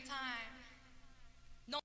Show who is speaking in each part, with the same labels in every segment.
Speaker 1: time. No.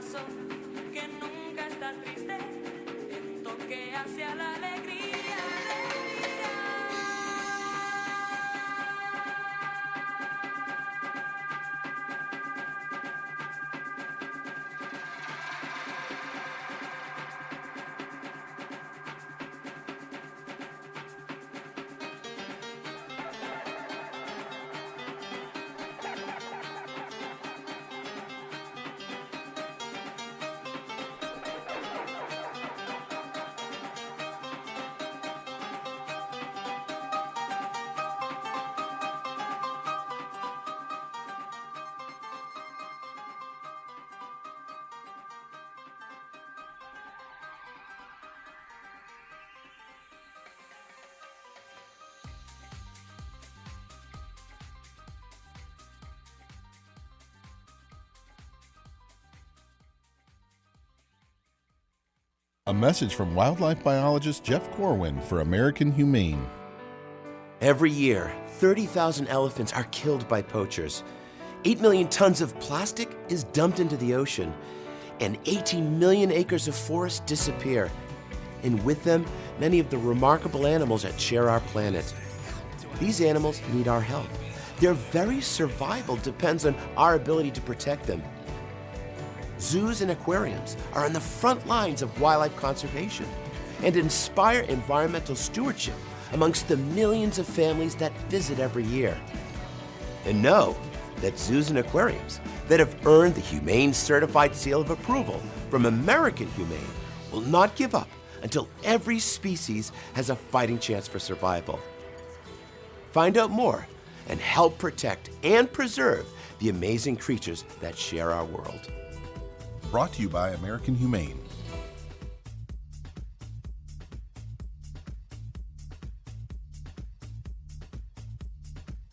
Speaker 1: paso, que nunca está triste, viento que hacia la alegría respira.
Speaker 2: A message from wildlife biologist Jeff Corwin for American Humane.
Speaker 3: Every year, 30,000 elephants are killed by poachers. 8 million tons of plastic is dumped into the ocean, and 18 million acres of forest disappear. And with them, many of the remarkable animals that share our planet. These animals need our help. Their very survival depends on our ability to protect them. Zoos and aquariums are on the front lines of wildlife conservation and inspire environmental stewardship amongst the millions of families that visit every year. And know that zoos and aquariums that have earned the Humane Certified Seal of Approval from American Humane will not give up until every species has a fighting chance for survival. Find out more and help protect and preserve the amazing creatures that share our world.
Speaker 2: Brought to you by American Humane.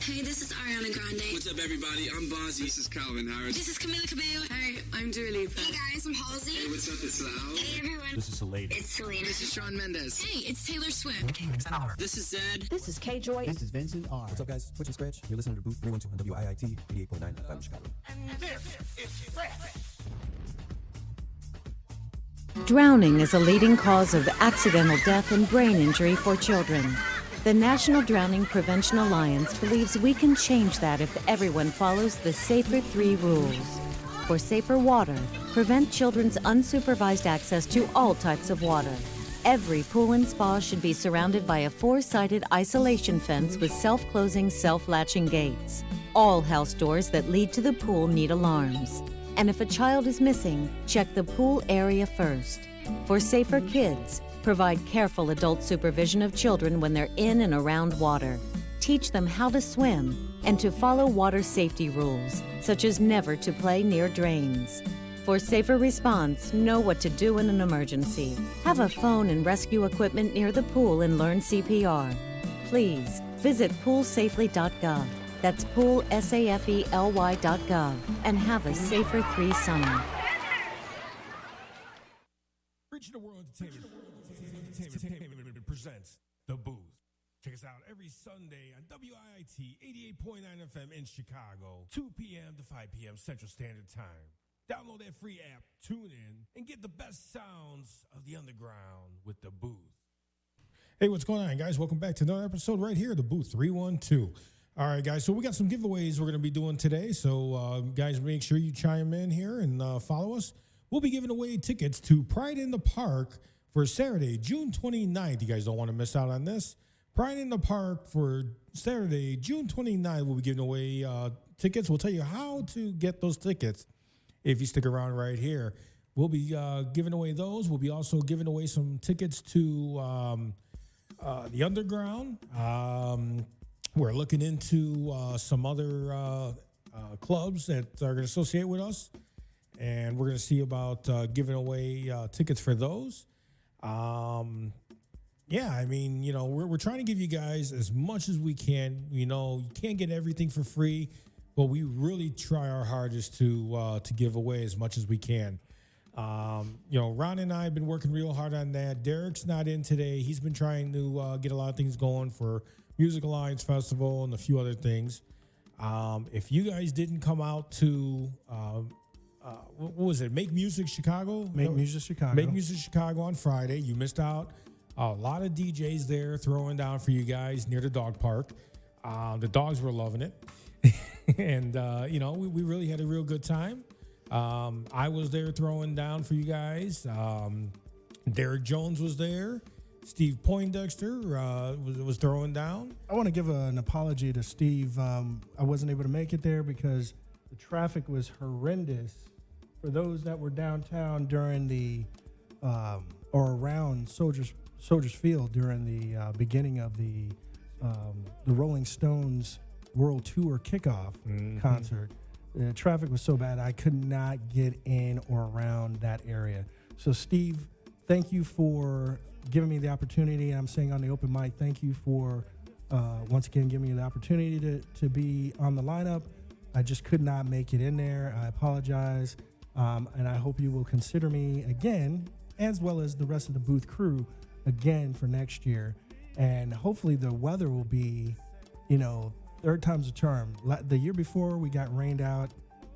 Speaker 4: Hey, this is Ariana Grande.
Speaker 5: What's up, everybody? I'm Bozzy. This is Calvin Harris.
Speaker 4: This is Camila Cabello. Hey, I'm Dua Lipa. Hey guys, I'm Halsey.
Speaker 5: Hey, what's up? It's Loud.
Speaker 4: Hey everyone.
Speaker 6: This is Salade.
Speaker 4: It's Selena.
Speaker 5: This is Shawn Mendes.
Speaker 4: Hey, it's Taylor Swift.
Speaker 5: This is Zed.
Speaker 7: This is K-Joy.
Speaker 6: This is Vincent R.
Speaker 8: What's up, guys? Twitch and Scratch. You're listening to DaBooth312 on WIIT 88.9 FM Chicago.
Speaker 7: Drowning is a leading cause of accidental death and brain injury for children. The National Drowning Prevention Alliance believes we can change that if everyone follows the Safer 3 rules. For safer water, prevent children's unsupervised access to all types of water. Every pool and spa should be surrounded by a 4-sided isolation fence with self-closing, self-latching gates. All house doors that lead to the pool need alarms. And if a child is missing, check the pool area first. For safer kids, provide careful adult supervision of children when they're in and around water. Teach them how to swim and to follow water safety rules, such as never to play near drains. For safer response, know what to do in an emergency. Have a phone and rescue equipment near the pool and learn CPR. Please visit poolsafely.gov. That's poolsafely.gov and have a safer 3 summer.
Speaker 9: Regional World Entertainment presents The Booth. Check us out every Sunday on WIIT 88.9 FM in Chicago, 2 p.m. to 5 p.m. Central Standard Time. Download that free app, tune in, and get the best sounds of the underground with The Booth. Hey, what's going on, guys? Welcome back to another episode right here, The Booth 312. All right, guys, so we got some giveaways we're going to be doing today. So, guys, make sure you chime in here and follow us. We'll be giving away tickets to Pride in the Park for Saturday, June 29th. You guys don't want to miss out on this. Pride in the Park for Saturday, June 29th. We'll be giving away tickets. We'll tell you how to get those tickets if you stick around right here. We'll be giving away those. We'll be also giving away some tickets to the Underground. We're looking into some other clubs that are going to associate with us. And we're going to see about giving away tickets for those. Yeah, I mean, you know, we're trying to give you guys as much as we can. You know, you can't get everything for free, but we really try our hardest to give away as much as we can. You know, Ron and I have been working real hard on that. Derek's not in today. He's been trying to get a lot of things going for Music Alliance Festival and a few other things. If you guys didn't come out to what was it? Make Music Chicago?
Speaker 6: Make Music Chicago.
Speaker 9: Make Music Chicago on Friday. You missed out. A lot of DJs there throwing down for you guys near the dog park. The dogs were loving it. And, we really had a real good time. I was there throwing down for you guys. Derek Jones was there. Steve Poindexter was throwing down.
Speaker 6: I want to give an apology to Steve. I wasn't able to make it there because the traffic was horrendous for those that were downtown during the or around Soldiers Field during the beginning of the Rolling Stones World Tour kickoff concert. The traffic was so bad I could not get in or around that area. So Steve, thank you for giving me the opportunity. I'm saying on the open mic, thank you for once again giving me the opportunity to be on the lineup. I just could not make it in there. I apologize. And I hope you will consider me again, as well as the rest of the booth crew, again for next year. And hopefully the weather will be, third time's a charm. The year before we got rained out.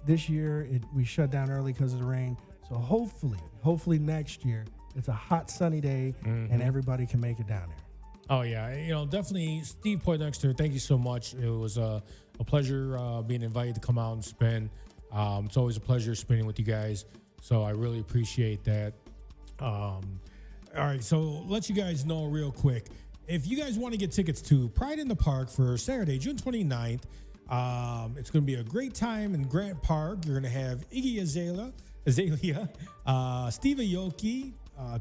Speaker 6: This year we shut down early because of the rain. So hopefully next year it's a hot sunny day and everybody can make it down there.
Speaker 9: Oh yeah, definitely Steve Poindexter. Thank you so much. It was a pleasure being invited to come out and spin. It's always a pleasure spinning with you guys. So I really appreciate that. All right, so let you guys know real quick. If you guys want to get tickets to Pride in the Park for Saturday, June 29th, it's going to be a great time in Grant Park. You're going to have Iggy Azalea, Steve Aoki,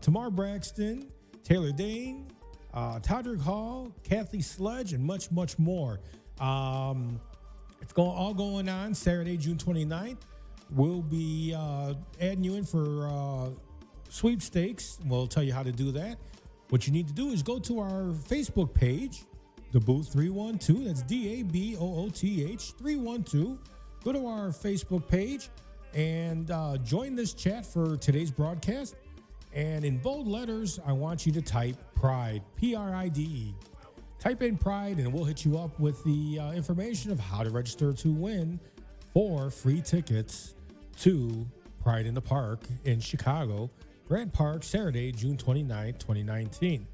Speaker 9: Tamar Braxton, Taylor Dane, Todrick Hall, Kathy Sledge, and much, much more. It's all going on Saturday, June 29th. We'll be adding you in for sweepstakes. We'll tell you how to do that. What you need to do is go to our Facebook page, DaBooth312. That's DABOOTH 312. Go to our Facebook page and join this chat for today's broadcast. And in bold letters, I want you to type PRIDE, PRIDE. Type in PRIDE and we'll hit you up with the information of how to register to win 4 free tickets to Pride in the Park in Chicago, Grant Park, Saturday, June 29th, 2019.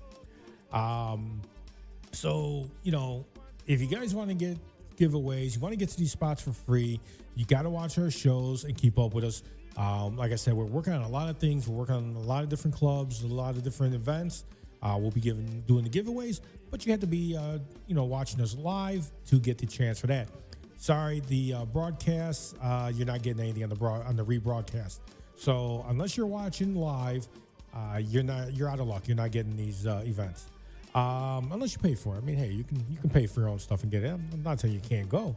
Speaker 9: So, if you guys want to get giveaways, you want to get to these spots for free, you got to watch our shows and keep up with us. Like I said, we're working on a lot of things. We're working on a lot of different clubs, a lot of different events. We'll be doing the giveaways, but you have to be, watching us live to get the chance for that. Sorry, the broadcast, you're not getting anything on the rebroadcast. So unless you're watching live, you're out of luck. You're not getting these events unless you pay for it. I mean, hey, you can pay for your own stuff and get it. I'm not saying you can't go,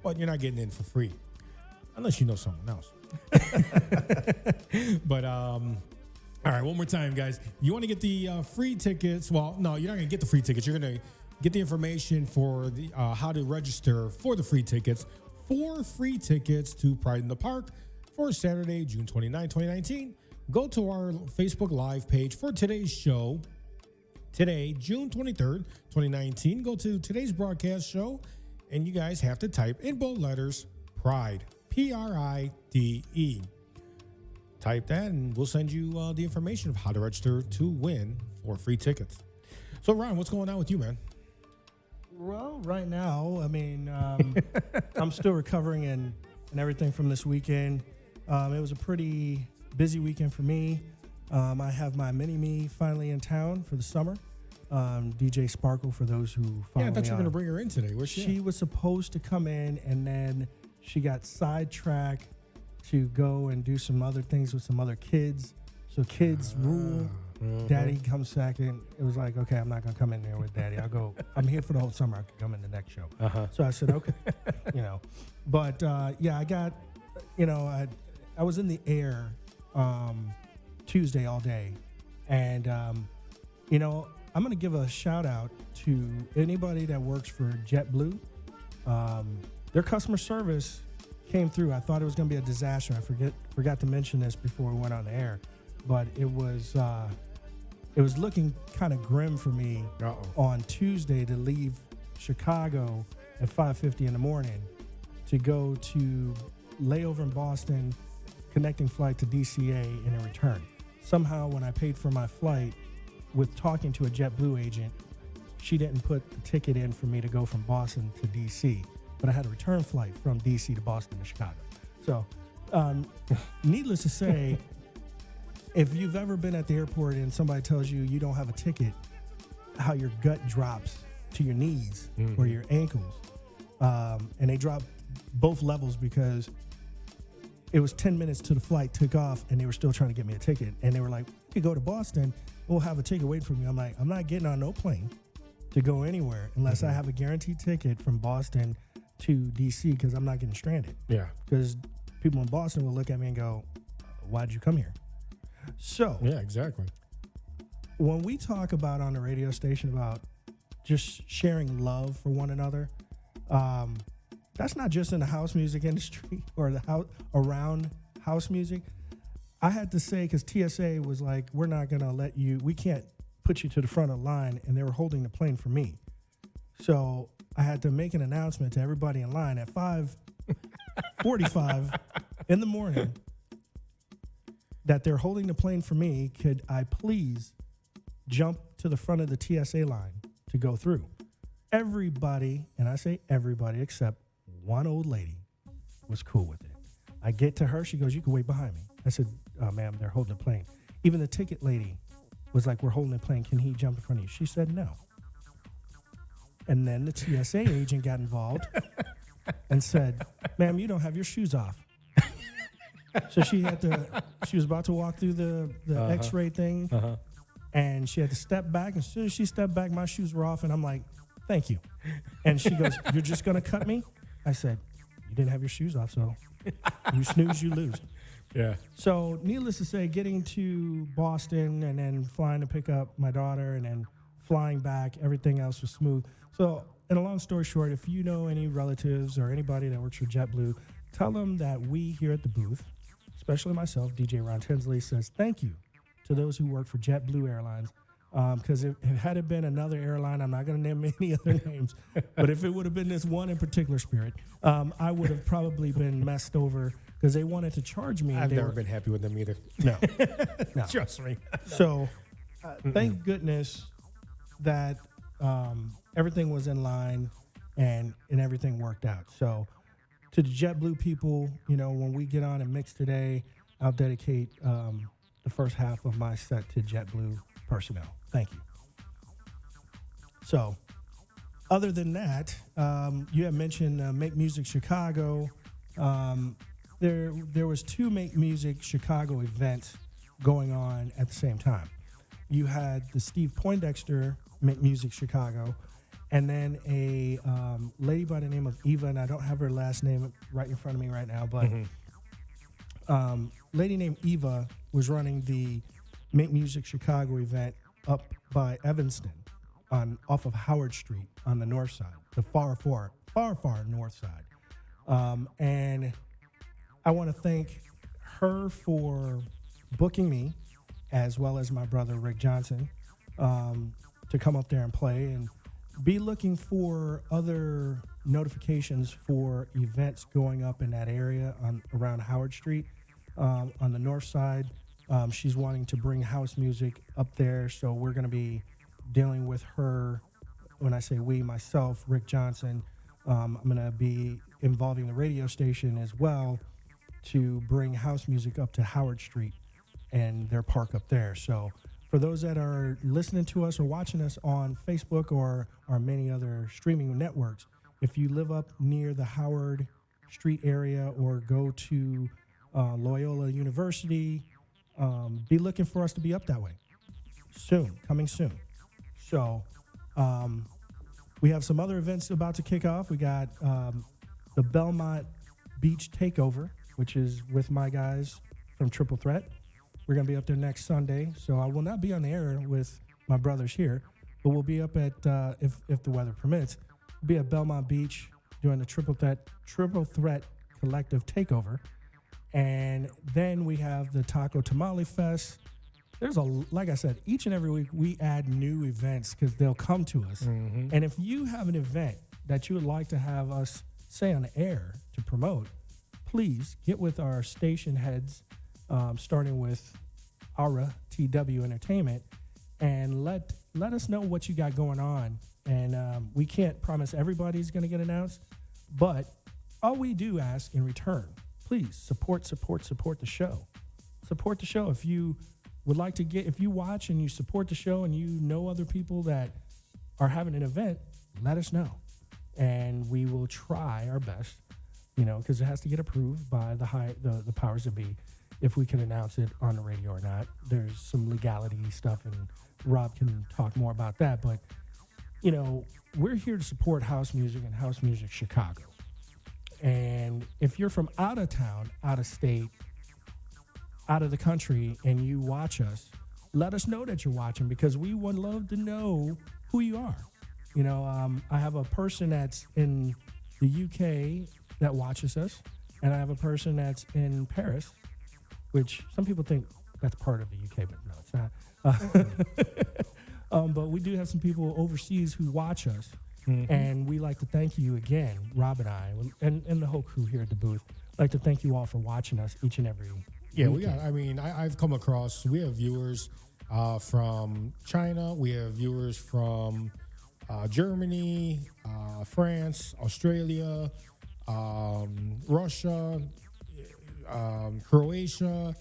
Speaker 9: but you're not getting in for free unless you know someone else. But all right, one more time, guys. You want to get the free tickets? Well, no, you're not going to get the free tickets. You're going to get the information for the how to register for the free tickets. 4 free tickets to Pride in the Park for Saturday, June 29, 2019. Go to our Facebook Live page for today's show. Today, June 23rd, 2019. Go to today's broadcast show, and you guys have to type in bold letters PRIDE, PRIDE. Type that, and we'll send you the information of how to register to win 4 free tickets. So, Ron, what's going on with you, man?
Speaker 6: Well, right now, I mean, I'm still recovering and everything from this weekend. It was a pretty busy weekend for me. I have my mini-me finally in town for the summer. DJ Sparkle, for those who follow me.
Speaker 9: I thought you were going to bring her in today. Where's she?
Speaker 6: She was supposed to come in, and then she got sidetracked to go and do some other things with some other kids. So kids rule. Daddy comes second. It was like, okay, I'm not going to come in there with Daddy. I'll go. I'm here for the whole summer. I can come in the next show. So I said, okay. But I got, I was in the air Tuesday all day. And, I'm going to give a shout out to anybody that works for JetBlue. Their customer service came through. I thought it was going to be a disaster. I forgot to mention this before we went on the air, but it was looking kind of grim for me on Tuesday to leave Chicago at 5:50 in the morning to go to layover in Boston, connecting flight to DCA and in return. Somehow, when I paid for my flight, with talking to a JetBlue agent, she didn't put the ticket in for me to go from Boston to DC, but I had a return flight from DC to Boston to Chicago. So, needless to say, if you've ever been at the airport and somebody tells you you don't have a ticket, how your gut drops to your knees or your ankles, and they drop both levels because it was 10 minutes to the flight took off and they were still trying to get me a ticket. And they were like, "We could go to Boston. We'll have a ticket waiting for me." I'm like, I'm not getting on no plane to go anywhere unless I have a guaranteed ticket from Boston to DC, because I'm not getting stranded.
Speaker 10: Yeah.
Speaker 6: Because people in Boston will look at me and go, "Why'd you come here?" So
Speaker 10: Yeah, exactly.
Speaker 6: when we talk about on the radio station about just sharing love for one another, that's not just in the house music industry or the house around house music. I had to say, because TSA was like, "We're not going to let you, we can't put you to the front of the line," and they were holding the plane for me. So I had to make an announcement to everybody in line at 5:45 in the morning that they're holding the plane for me. Could I please jump to the front of the TSA line to go through? Everybody, and I say everybody except one old lady, was cool with it. I get to her, she goes, "You can wait behind me." I said, "Ma'am, they're holding the plane." Even the ticket lady was like, "We're holding the plane. Can he jump in front of you?" She said no. And then the TSA agent got involved and said, "Ma'am, you don't have your shoes off." So she was about to walk through the X-ray thing, and she had to step back. As soon as she stepped back, my shoes were off, and I'm like, "Thank you." And she goes, "You're just going to cut me?" I said, "You didn't have your shoes off, so you snooze, you lose."
Speaker 10: Yeah.
Speaker 6: So needless to say, getting to Boston and then flying to pick up my daughter and then flying back, everything else was smooth. So, in a long story short, if you know any relatives or anybody that works for JetBlue, tell them that we here at the booth, especially myself, DJ Ron Tinsley, says thank you to those who work for JetBlue Airlines. Because if had it been another airline, I'm not going to name any other names, but if it would have been this one in particular, Spirit, I would have probably been messed over because they wanted to charge me.
Speaker 10: I've never been happy with them either.
Speaker 6: No. No.
Speaker 10: Trust me.
Speaker 6: So thank goodness that everything was in line and everything worked out. So to the JetBlue people, when we get on and mix today, I'll dedicate the first half of my set to JetBlue personnel. Thank you. So, other than that, you had mentioned Make Music Chicago. There was 2 Make Music Chicago events going on at the same time. You had the Steve Poindexter Make Music Chicago, and then a lady by the name of Eva, and I don't have her last name right in front of me right now, but lady named Eva was running the Make Music Chicago event up by Evanston off of Howard Street on the north side, the far north side. And I want to thank her for booking me, as well as my brother Rick Johnson, to come up there and play, and be looking for other notifications for events going up in that area around Howard Street on the north side. She's wanting to bring house music up there, so we're going to be dealing with her. When I say we, myself, Rick Johnson, I'm going to be involving the radio station as well to bring house music up to Howard Street and their park up there. So for those that are listening to us or watching us on Facebook or many other streaming networks, if you live up near the Howard Street area or go to Loyola University, be looking for us to be up that way coming soon. So we have some other events about to kick off. We got the Belmont Beach Takeover, which is with my guys from Triple Threat. We're going to be up there next Sunday, so I will not be on the air with my brothers here, but we'll be up at, if the weather permits, we'll be at Belmont Beach doing the Triple Threat Collective Takeover. And then we have the Taco Tamale Fest. Like I said, each and every week we add new events because they'll come to us. Mm-hmm. And if you have an event that you would like to have us say on the air to promote, please get with our station heads, starting with Aura TW Entertainment, and let us know what you got going on. And we can't promise everybody's going to get announced, but all we do ask in return, please support the show. Support the show. If you would like to if you watch and you support the show and you know other people that are having an event, let us know. And we will try our best, because it has to get approved by the powers that be, if we can announce it on the radio or not. There's some legality stuff, and Rob can talk more about that. But, we're here to support house music and house music Chicago. And if you're from out of town, out of state, out of the country, and you watch us, let us know that you're watching, because we would love to know who you are. I have a person that's in the UK that watches us, and I have a person that's in Paris, which some people think that's part of the UK, but no, it's not. But we do have some people overseas who watch us, and we like to thank you again, Rob and I, and the whole crew here at the booth. Like to thank you all for watching us each and every
Speaker 9: Yeah,
Speaker 6: weekend.
Speaker 9: I've come across, we have viewers from China, we have viewers from Germany, France, Australia, Russia, Croatia.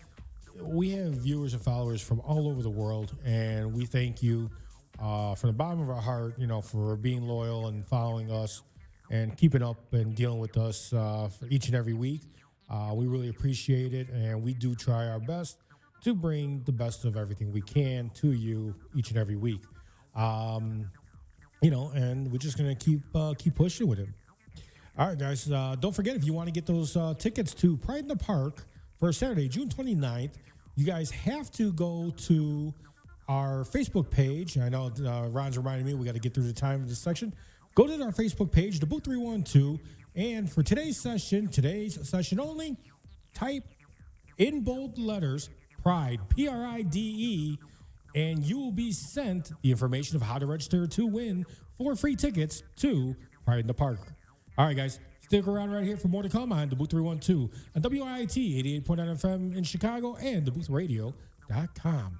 Speaker 9: We have viewers and followers from all over the world, and we thank you from the bottom of our heart, for being loyal and following us and keeping up and dealing with us for each and every week. We really appreciate it, and we do try our best to bring the best of everything we can to you each and every week. And we're just gonna keep pushing with it. All right, guys. Don't forget, if you want to get those tickets to Pride in the Park for Saturday, June 29th, you guys have to go to our Facebook page. I know Ron's reminding me we got to get through the time of this section. Go to our Facebook page, DaBooth312, and for today's session only, type in bold letters Pride, Pride, and you will be sent the information of how to register to win 4 free tickets to Pride in the Park. All right, guys, stick around right here for more to come on DaBooth312 on WIIT 88.9 FM in Chicago and DaBoothRadio.com.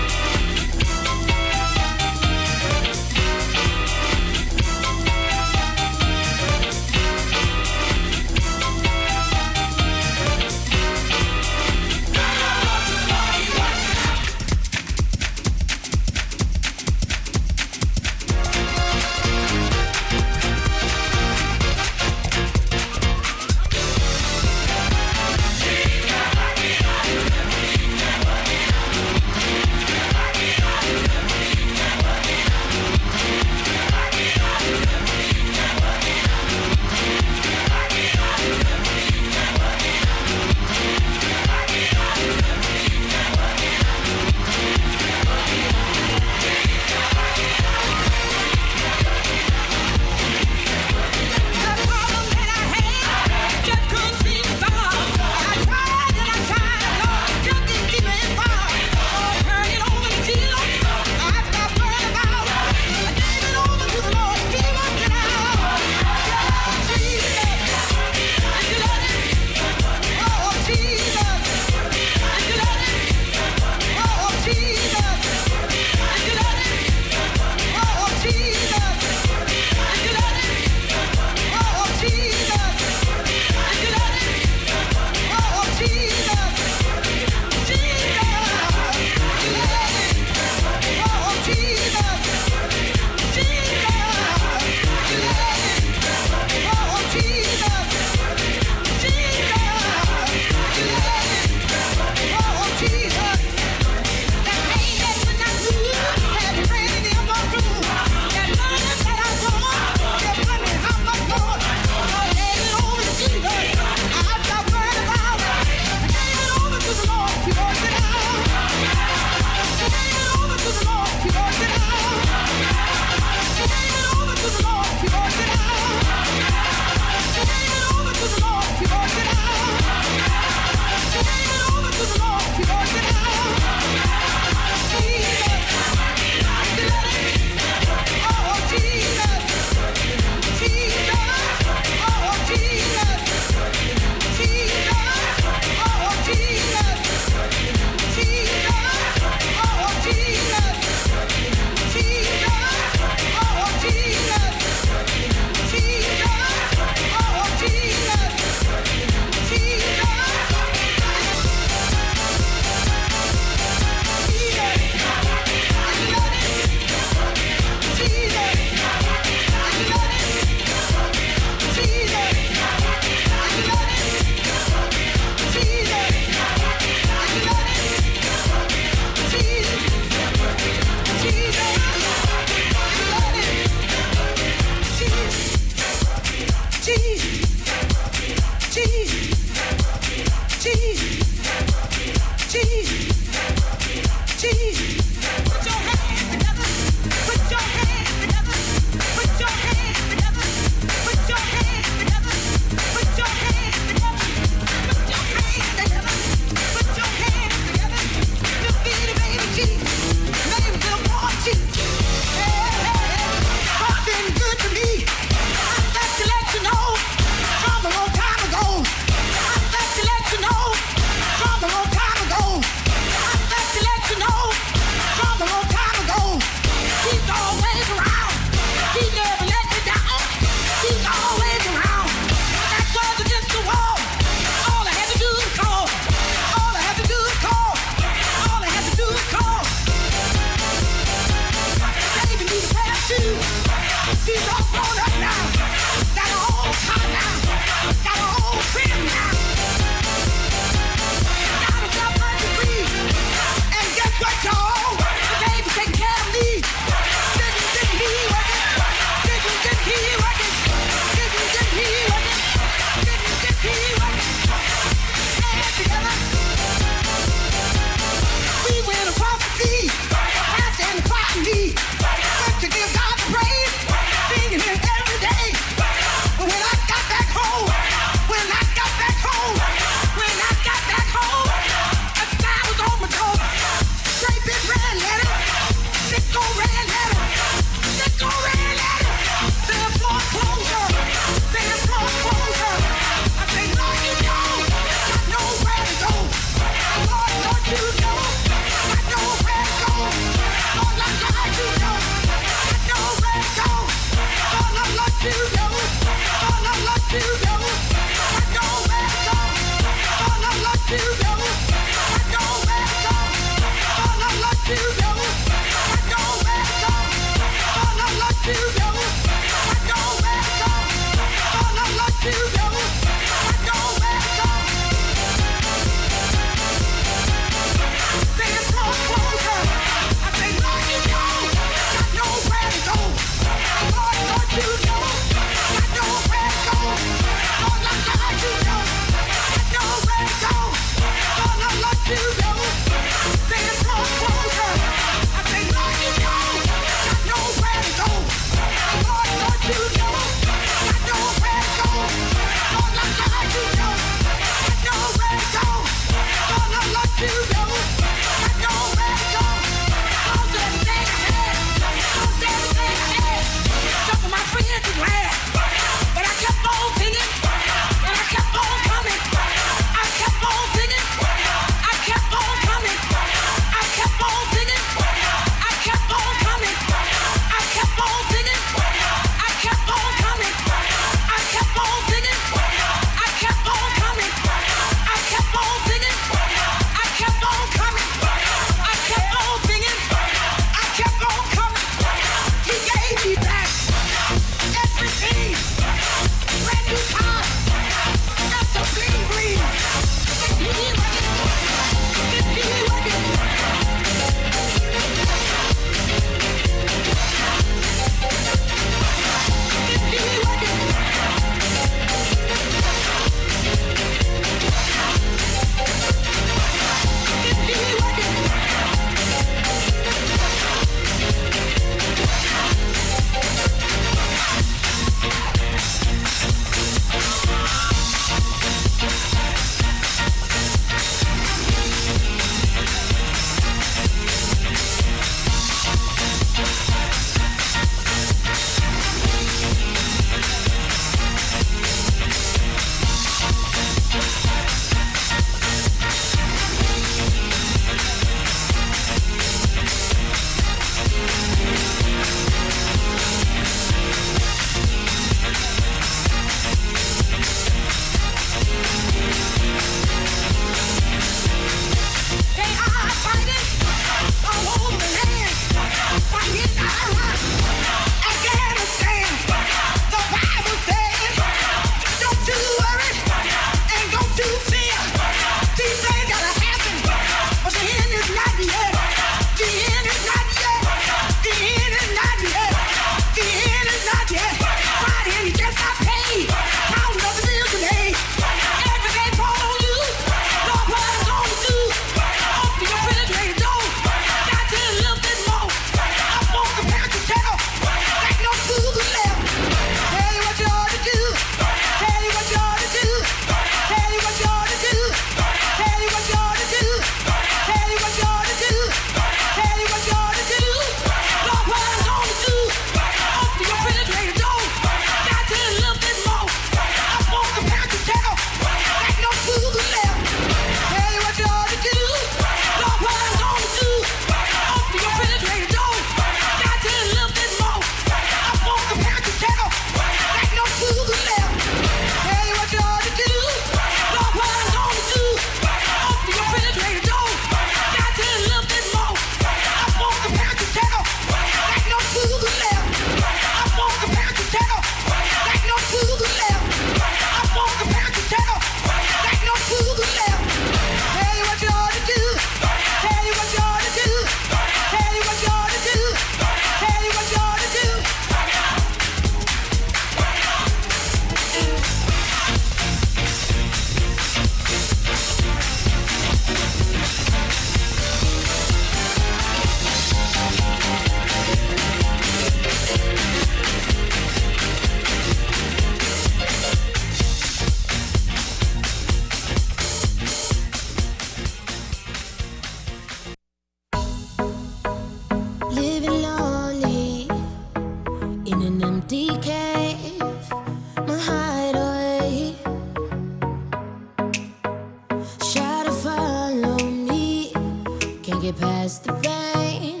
Speaker 10: get past the pain.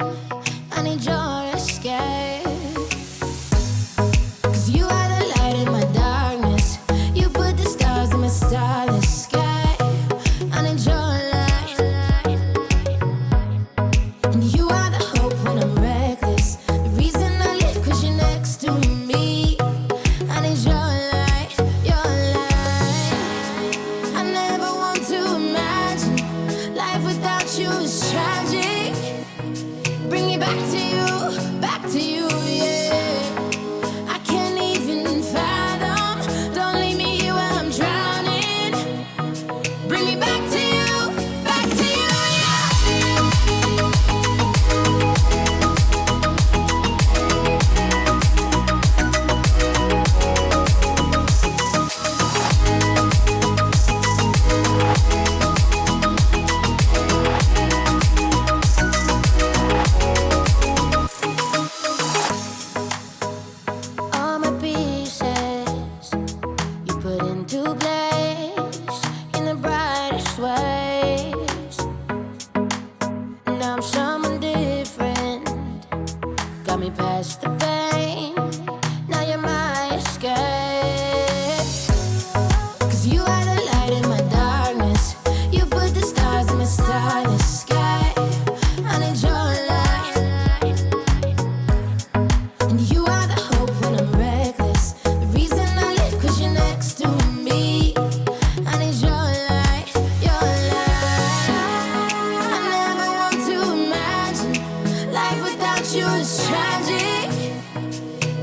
Speaker 10: I need your escape. 'Cause you are the light in my darkness. You put the stars in my starless sky. I need your light. And you are the hope when I'm reckless. The reason I live 'cause you're next to me. I need your light, your light. I never want to imagine life without you is tragic. Bring me back to you, yeah. I can't even fathom. Don't leave me here while I'm drowning. Bring me back to you, yeah. All my pieces you put into place in the brightest ways. Now I'm someone different. Got me past the pain. Now you're my escape. 'Cause you are the light in my darkness. You put the stars in my starless sky. I need your light. And you are the hope when I'm reckless. The reason I live 'cause you're next to me. I need your light, your light. I never want to imagine life without you is tragic.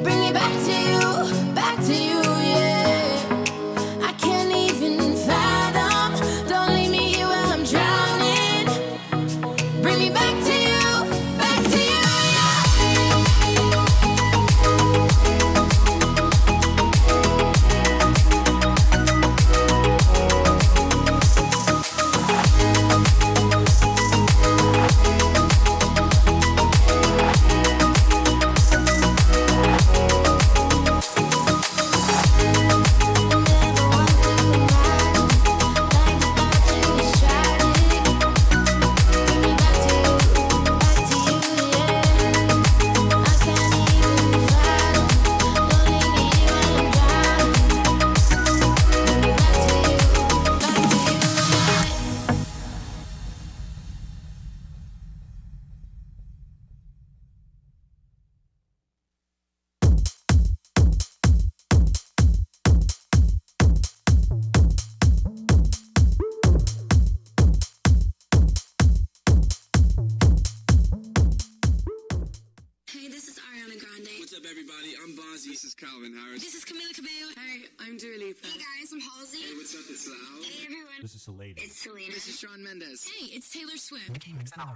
Speaker 10: Bring me back to you, yeah. I can't even fathom. Don't leave me here while I'm drowning. Bring me back to you, yeah.
Speaker 4: Hey, this is Ariana Grande.
Speaker 5: What's up, everybody? I'm Bonzi. This is Calvin Harris.
Speaker 4: This is Camila Cabello. Hi, I'm Dua Lipa. Hey guys, I'm Halsey.
Speaker 5: Hey, what's up? It's Lau.
Speaker 4: Hey everyone.
Speaker 8: This is Salada.
Speaker 4: It's Selena.
Speaker 5: This is Shawn Mendes.
Speaker 4: Hey, it's Taylor Swift.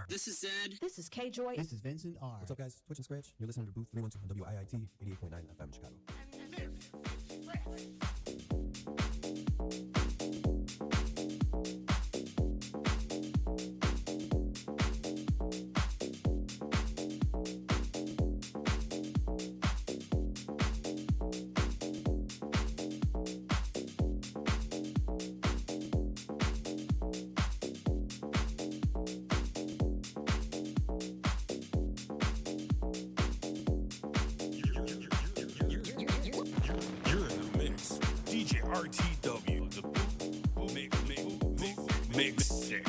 Speaker 5: This is Zed.
Speaker 11: This is K-Joy.
Speaker 12: This is Vincent R.
Speaker 8: What's up, guys? Twitch and Scratch. You're listening to Booth 312 on WIIT 88.9 FM Chicago.
Speaker 9: You're in the mix. DJ RTW, the mix six.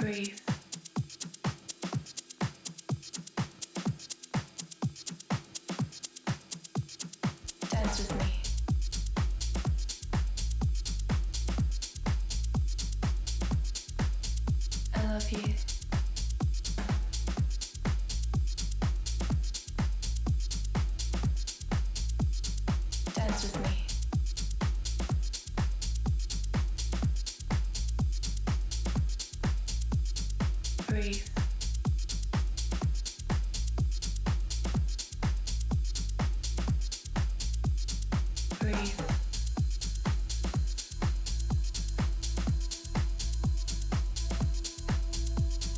Speaker 10: Breathe. Dance with me. I love you. Dance with me. Breathe. Breathe.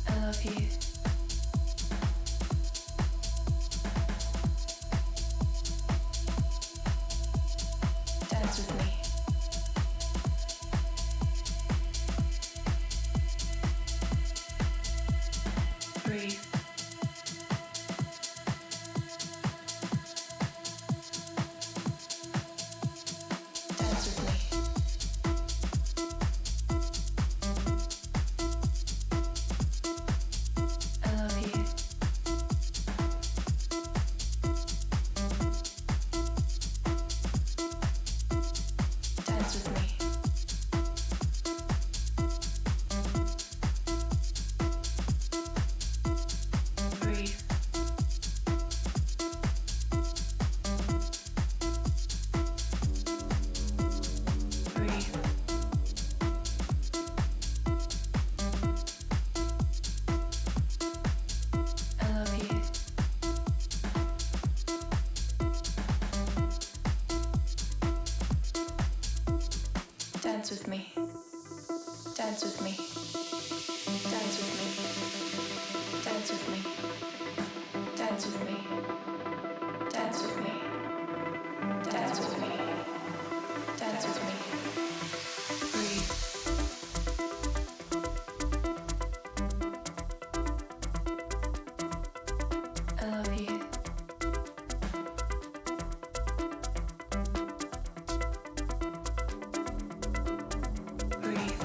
Speaker 10: I love you. Dance with me. Breathe. Dance with me. I love you. Dance with me. Breathe. Breathe. I love you. Dance with me. Dance with me. Dance with me. Dance with me. Dance with me. Dance with me. Dance with me. Dance with me. Breathe. I love you. Breathe.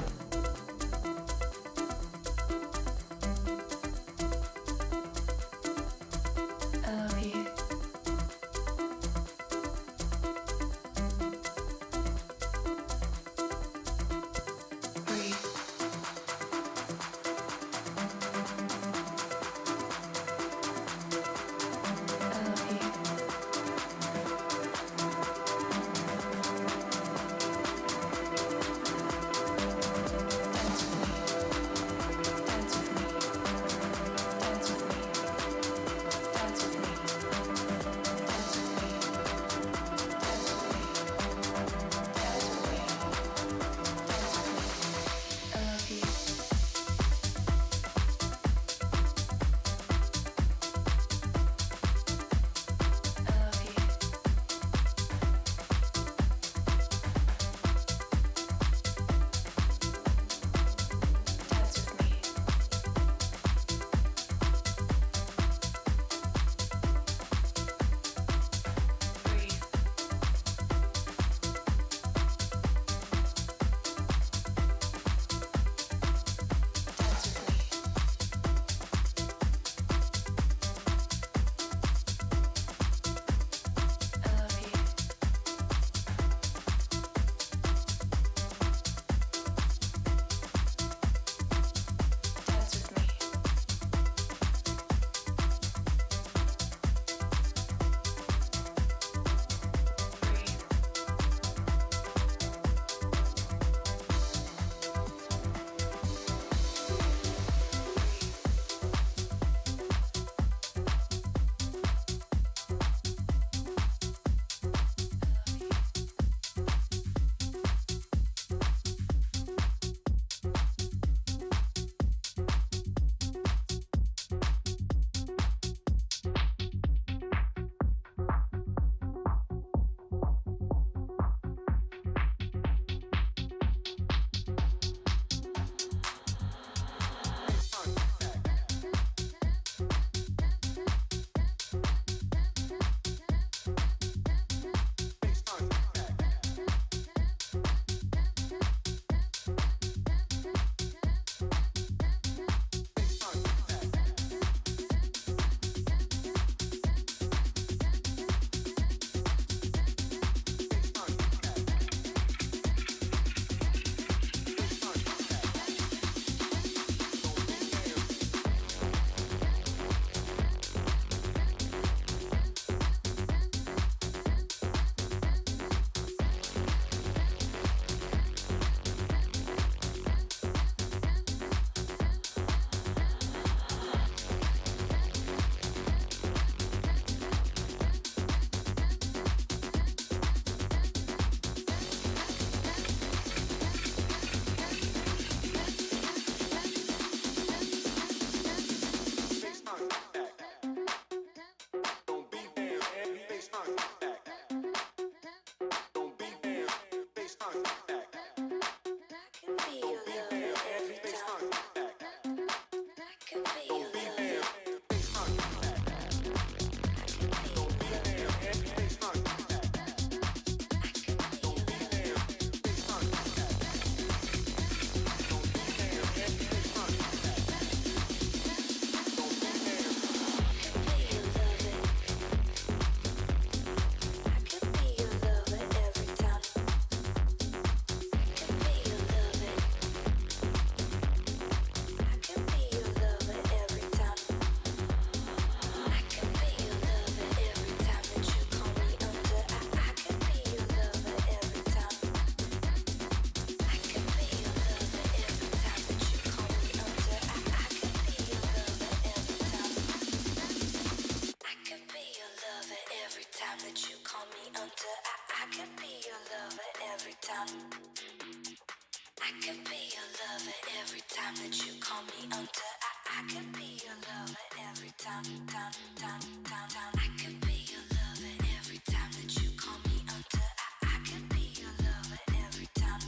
Speaker 10: that you call me under. I could be your lover every time, time, time, time, time. I could be your lover every time that you call me under. I could be your lover every time.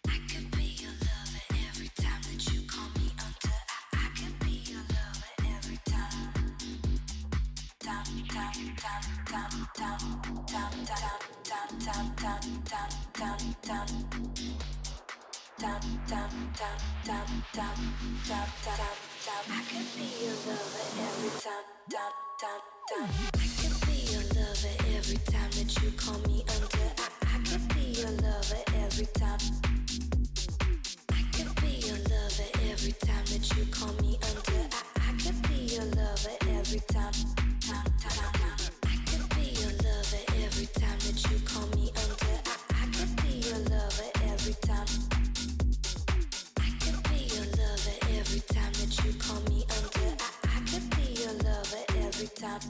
Speaker 10: I could be your lover every time that you call me under. I could be your lover every time. Time, time, time, time, time, time, time, time, time, time, time, time, time. Dum dum dum dum dum dum dum dum. I could be your lover every time. Dum dum dum. I could be your lover every time that you call me under. I could be your lover every time. I could be your lover every time that you call me under. I could be your lover every time. Dum dum dum. I could be your lover every time that you call me under. I could be your lover every time. Every time that you call me under, I could be your lover every time.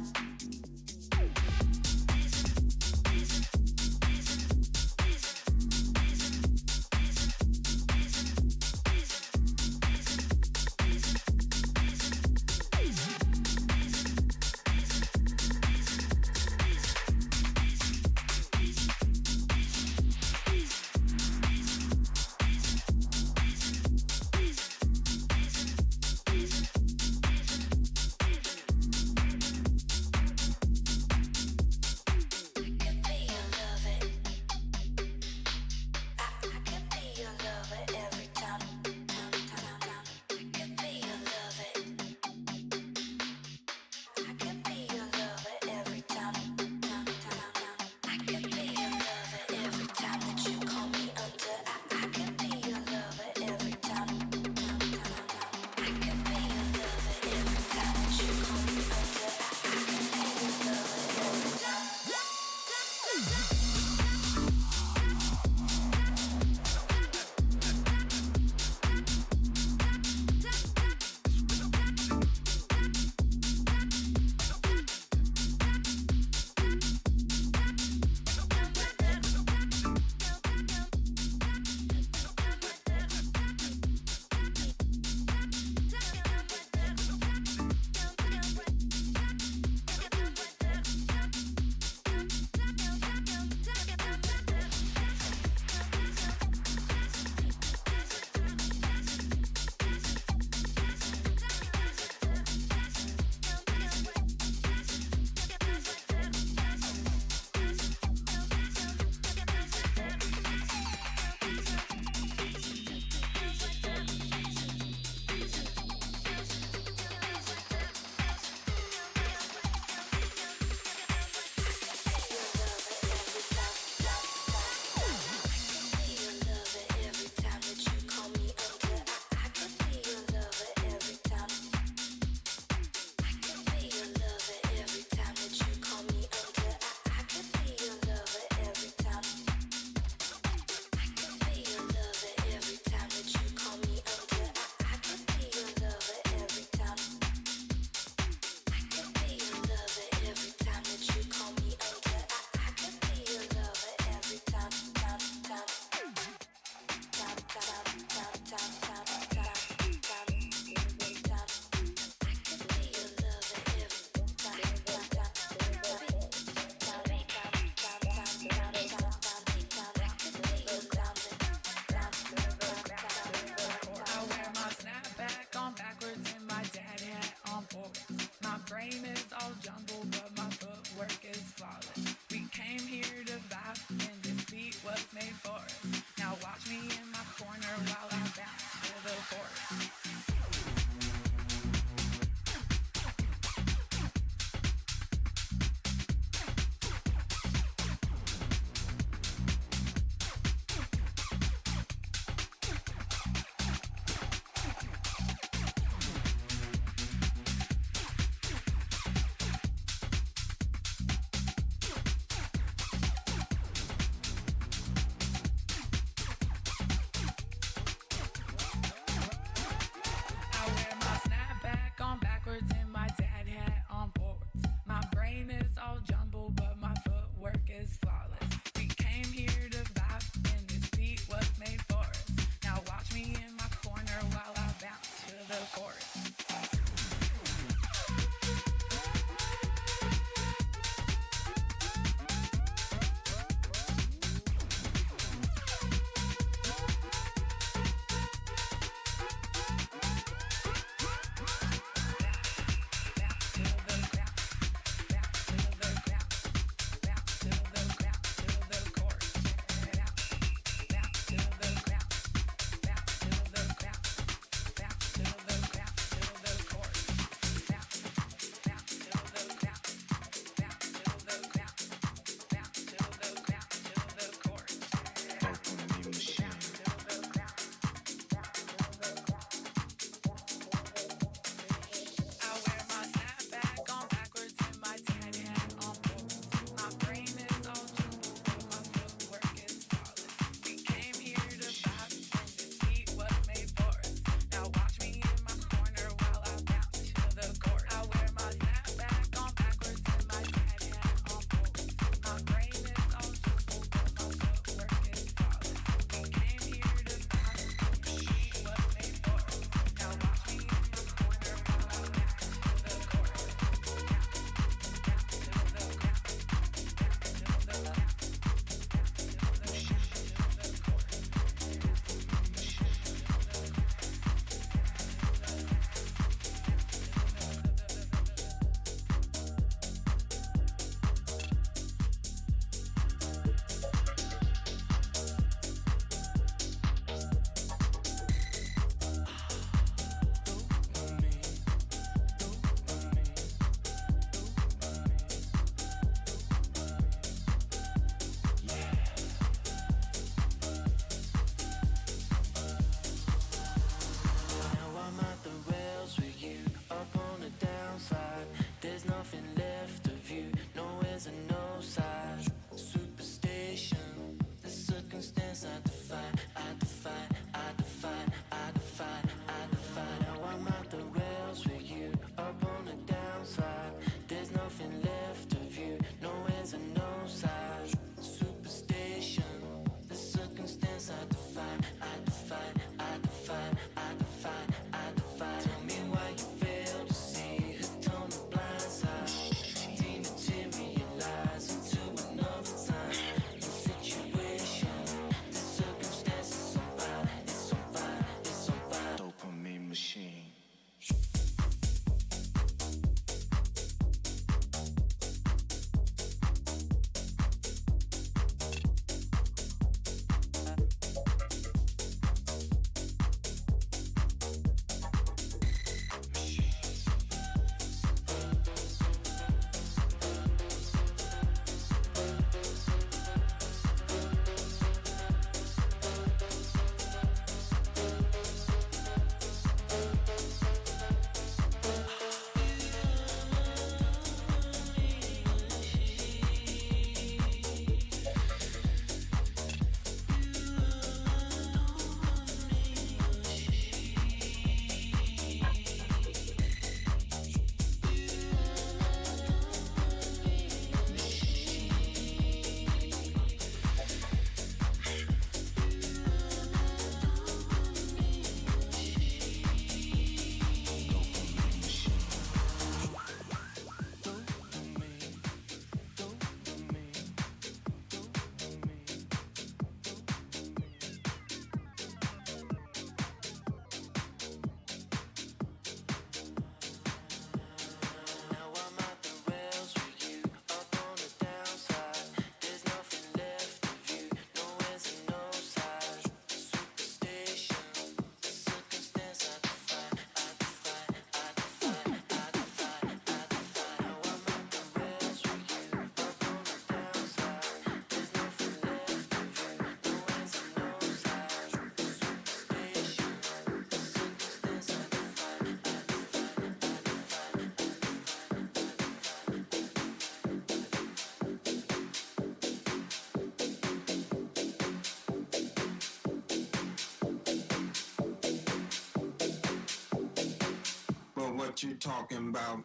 Speaker 11: what you talking about?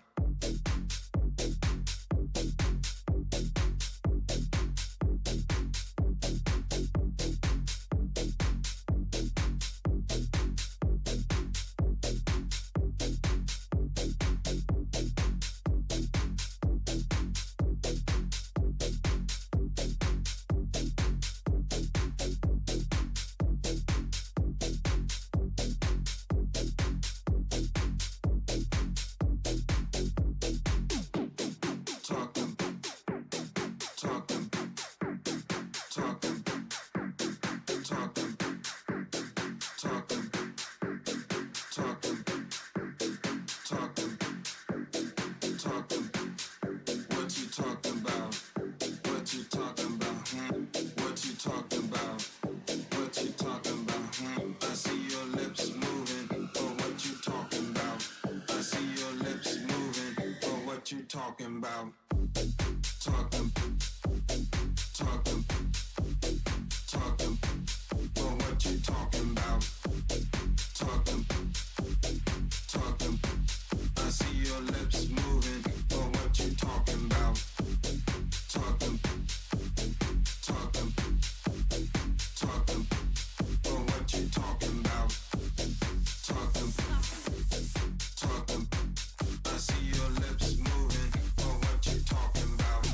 Speaker 11: Talking about, talking, talking, talking, well, what you talking about? Talking, talking, I see your lips moving, well, what you talking about? Talking, talking, talking, well, what you talking about? Talking, talking, I see your lips moving. What you talking about?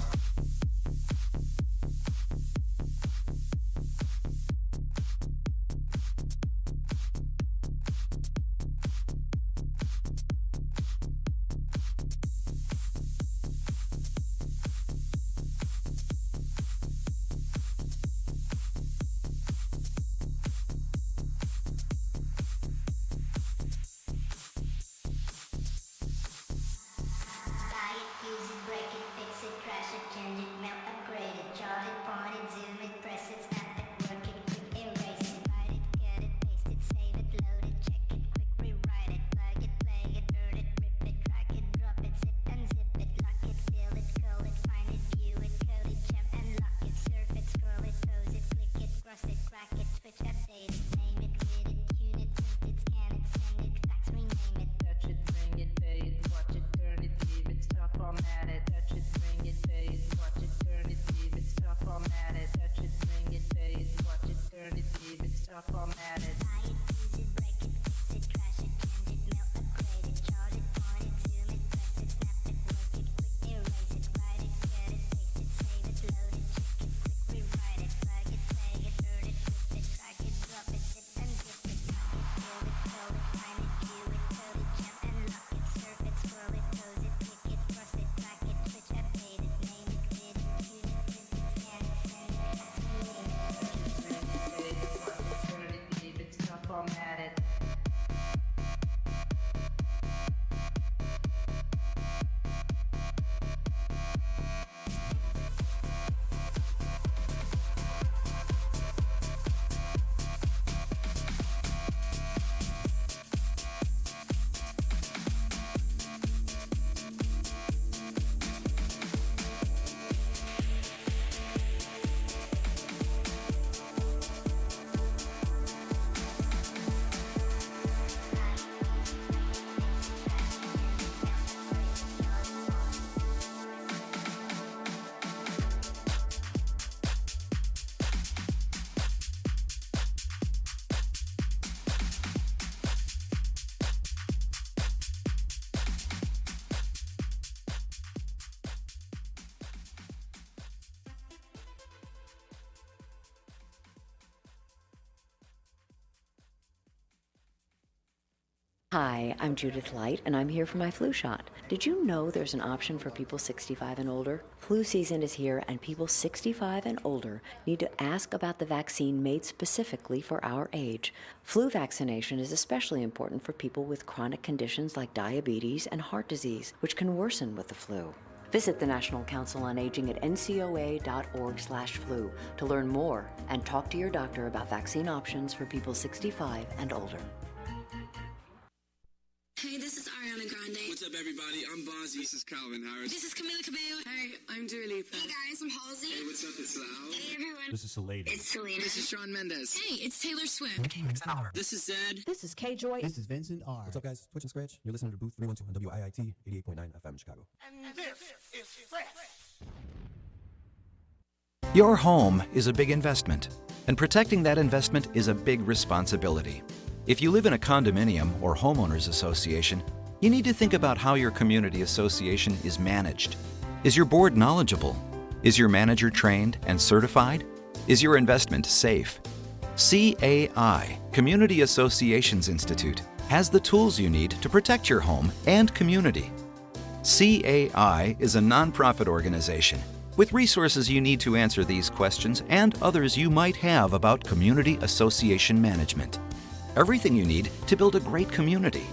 Speaker 12: Hi, I'm Judith Light, and I'm here for my flu shot. Did you know there's an option for people 65 and older? Flu season is here, and people 65 and older need to ask about the vaccine made specifically for our age. Flu vaccination is especially important for people with chronic conditions like diabetes and heart disease, which can worsen with the flu. Visit the National Council on Aging at ncoa.org/flu to learn more and talk to your doctor about vaccine options for people 65 and older.
Speaker 4: Hey Hi, this is Ariana Grande.
Speaker 5: What's up, everybody? I'm Bonzi. This is Calvin Harris.
Speaker 4: This is Camila Cabello. Hi, I'm Dua Lipa. Hey guys, I'm Halsey.
Speaker 5: Hey, what's up? It's Loud.
Speaker 4: Hey everyone.
Speaker 8: This is Salady.
Speaker 4: It's Selena.
Speaker 5: This is Shawn Mendes.
Speaker 4: Hey, it's Taylor Swift.
Speaker 5: This is Zed.
Speaker 12: This is K Joy.
Speaker 8: This is Vincent R. What's up, guys? Twitch and Scratch. You're listening to Booth 312 on WIIT 88.9 FM Chicago.
Speaker 9: And this is fresh.
Speaker 13: Your home is a big investment, and protecting that investment is a big responsibility. If you live in a condominium or homeowners association, you need to think about how your community association is managed. Is your board knowledgeable? Is your manager trained and certified? Is your investment safe? CAI, Community Associations Institute, has the tools you need to protect your home and community. CAI is a nonprofit organization with resources you need to answer these questions and others you might have about community association management. Everything you need to build a great community.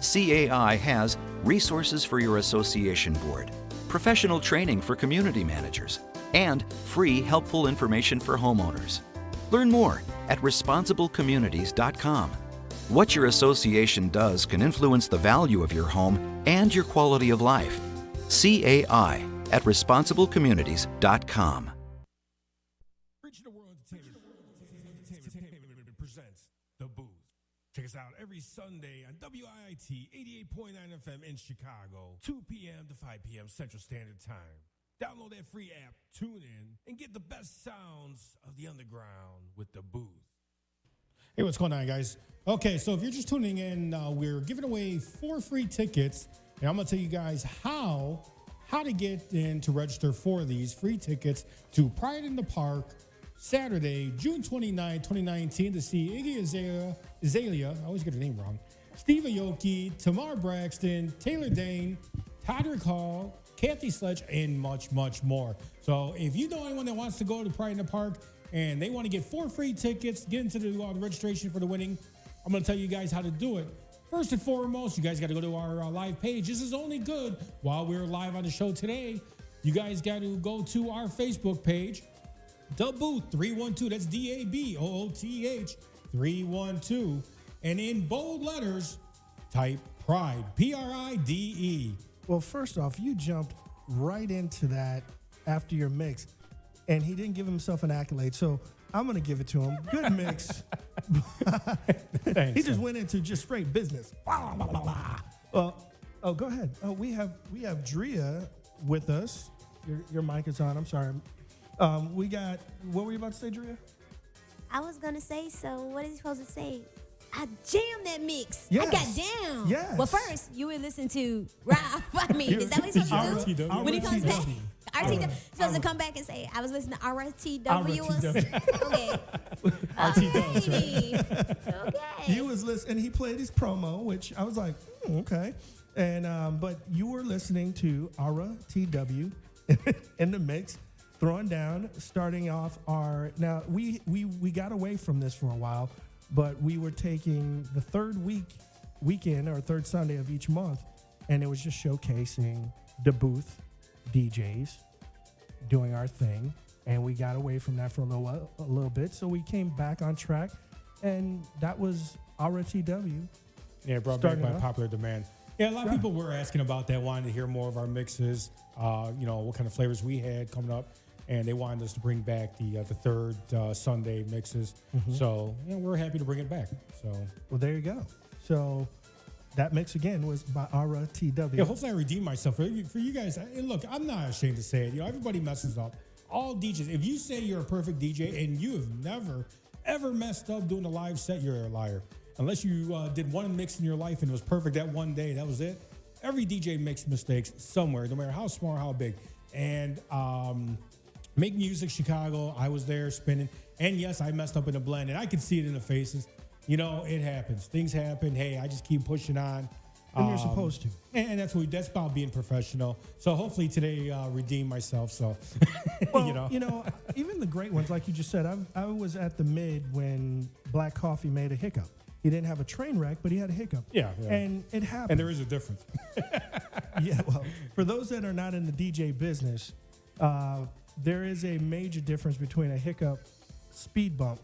Speaker 13: CAI has resources for your association board, professional training for community managers, and free helpful information for homeowners. Learn more at responsiblecommunities.com. What your association does can influence the value of your home and your quality of life. CAI at responsiblecommunities.com.
Speaker 9: Reaching the World Entertainment presents The Booth. Check us out every Sunday on WIIT 88.9 FM in Chicago, 2 p.m. to 5 p.m. Central Standard Time. Download that free app, tune in, and get the best sounds of the underground with The Booth.
Speaker 14: Hey, what's going on, guys? Okay, so if you're just tuning in, we're giving away 4 free tickets, and I'm going to tell you guys how to get in to register for these free tickets to Pride in the Park, Saturday, June 29, 2019, to see Iggy Azalea, I always get her name wrong, Steve Aoki, Tamar Braxton, Taylor Dane, Todrick Hall, Kathy Sledge, and much, much more. So if you know anyone that wants to go to Pride in the Park and they want to get 4 free tickets, get into the registration for the winning, I'm going to tell you guys how to do it. First and foremost, you guys got to go to our live page. This is only good while we're live on the show today. You guys got to go to our Facebook page, DaBooth312. That's DABOOTH 312. And in bold letters, type Pride, PRIDE.
Speaker 6: Well, first off, you jumped right into that after your mix, and he didn't give himself an accolade, so I'm going to give it to him. Good mix.
Speaker 14: Thanks.
Speaker 6: He just went into just straight business. Oh, go ahead. Oh, we have Drea with us. Your mic is on. I'm sorry. We got, what were you about to say, Drea?
Speaker 15: I was gonna say, so what is he supposed to say? I jammed that mix.
Speaker 6: Yes.
Speaker 15: I got down.
Speaker 6: Yes.
Speaker 15: Well, first, you would listen to Rob. I mean, is that what he's supposed to do? When he comes back, RTW. Supposed to come back and say, I was listening to RTW. Okay.
Speaker 6: RTW, right? Okay. You was listening, and he played his promo, which I was like, okay. And but you were listening to RTW in the mix, throwing down, starting off our. Now we got away from this for a while, but we were taking the third weekend or third Sunday of each month, and it was just showcasing the booth DJs doing our thing, and we got away from that for a little bit, so we came back on track, and that was RTW.
Speaker 14: Yeah, brought back by popular demand. Yeah, a lot of people were asking about that, wanting to hear more of our mixes, what kind of flavors we had coming up, and they wanted us to bring back the third Sunday mixes.
Speaker 6: Mm-hmm.
Speaker 14: So, we're happy to bring it back. So,
Speaker 6: well, there you go. So that mix again was by RTW.
Speaker 14: Yeah, hopefully I redeem myself for you guys. Look, I'm not ashamed to say it. Everybody messes up. All DJs. If you say you're a perfect DJ and you have never ever messed up doing a live set, you're a liar. Unless you did one mix in your life and it was perfect that one day, that was it. Every DJ makes mistakes somewhere, no matter how small or how big. And Make Music Chicago, I was there spinning. And yes, I messed up in the blend, and I could see it in the faces. It happens. Things happen. Hey, I just keep pushing on.
Speaker 6: And you're supposed to.
Speaker 14: And that's about being professional. So hopefully today redeem myself. So,
Speaker 6: well, even the great ones, like you just said, I was at the Mid when Black Coffee made a hiccup. He didn't have a train wreck, but he had a hiccup.
Speaker 14: Yeah.
Speaker 6: And it happened.
Speaker 14: And there is a difference.
Speaker 6: Yeah, well, for those that are not in the DJ business, there is a major difference between a hiccup, speed bump.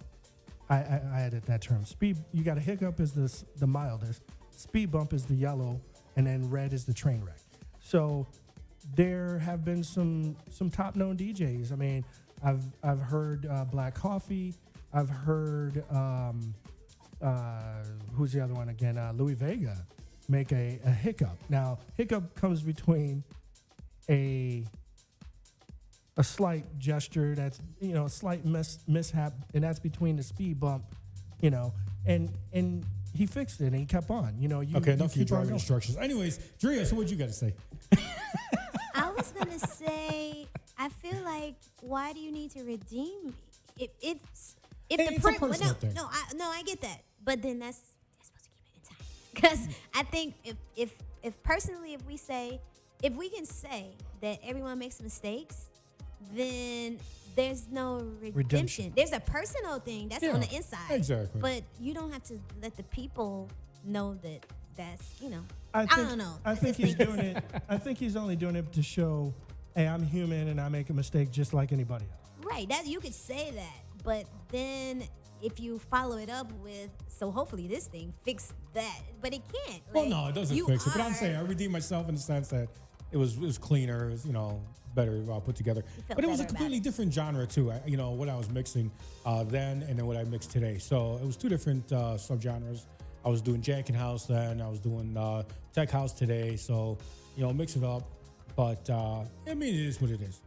Speaker 6: I added that term. Speed. You got a hiccup is the mildest. speed bump is the yellow, and then red is the train wreck. So there have been some top known DJs. I mean, I've heard Black Coffee. I've heard who's the other one again? Louis Vega make a hiccup. Now, hiccup comes between a slight gesture that's, a slight mishap, and that's between the speed bump, and he fixed it and he kept on.
Speaker 14: Okay, enough of your driving instructions. Anyways, Drea, so what you got to say?
Speaker 15: I was gonna say, I feel like, why do you need to redeem me? If
Speaker 14: It's
Speaker 15: the
Speaker 14: a personal thing.
Speaker 15: I get that, but then that's supposed to keep it in time. Because I think if personally, if we can say that everyone makes mistakes, then there's no redemption. There's a personal thing that's on the inside.
Speaker 14: Exactly.
Speaker 15: But you don't have to let the people know that's.
Speaker 6: I
Speaker 15: don't know.
Speaker 6: I think he's doing it. I think he's only doing it to show, hey, I'm human and I make a mistake just like anybody else.
Speaker 15: Right. That you could say that, but then if you follow it up with, so hopefully this thing fix that, but it can't.
Speaker 14: Well, no, it doesn't fix it. But I'm saying I redeemed myself in the sense that it was cleaner, it was better put together. But it was a completely different genre too. What I was mixing then and then what I mixed today. So it was two different subgenres. I was doing Jankin' House then. I was doing Tech House today. So mix it up. But it is what it is.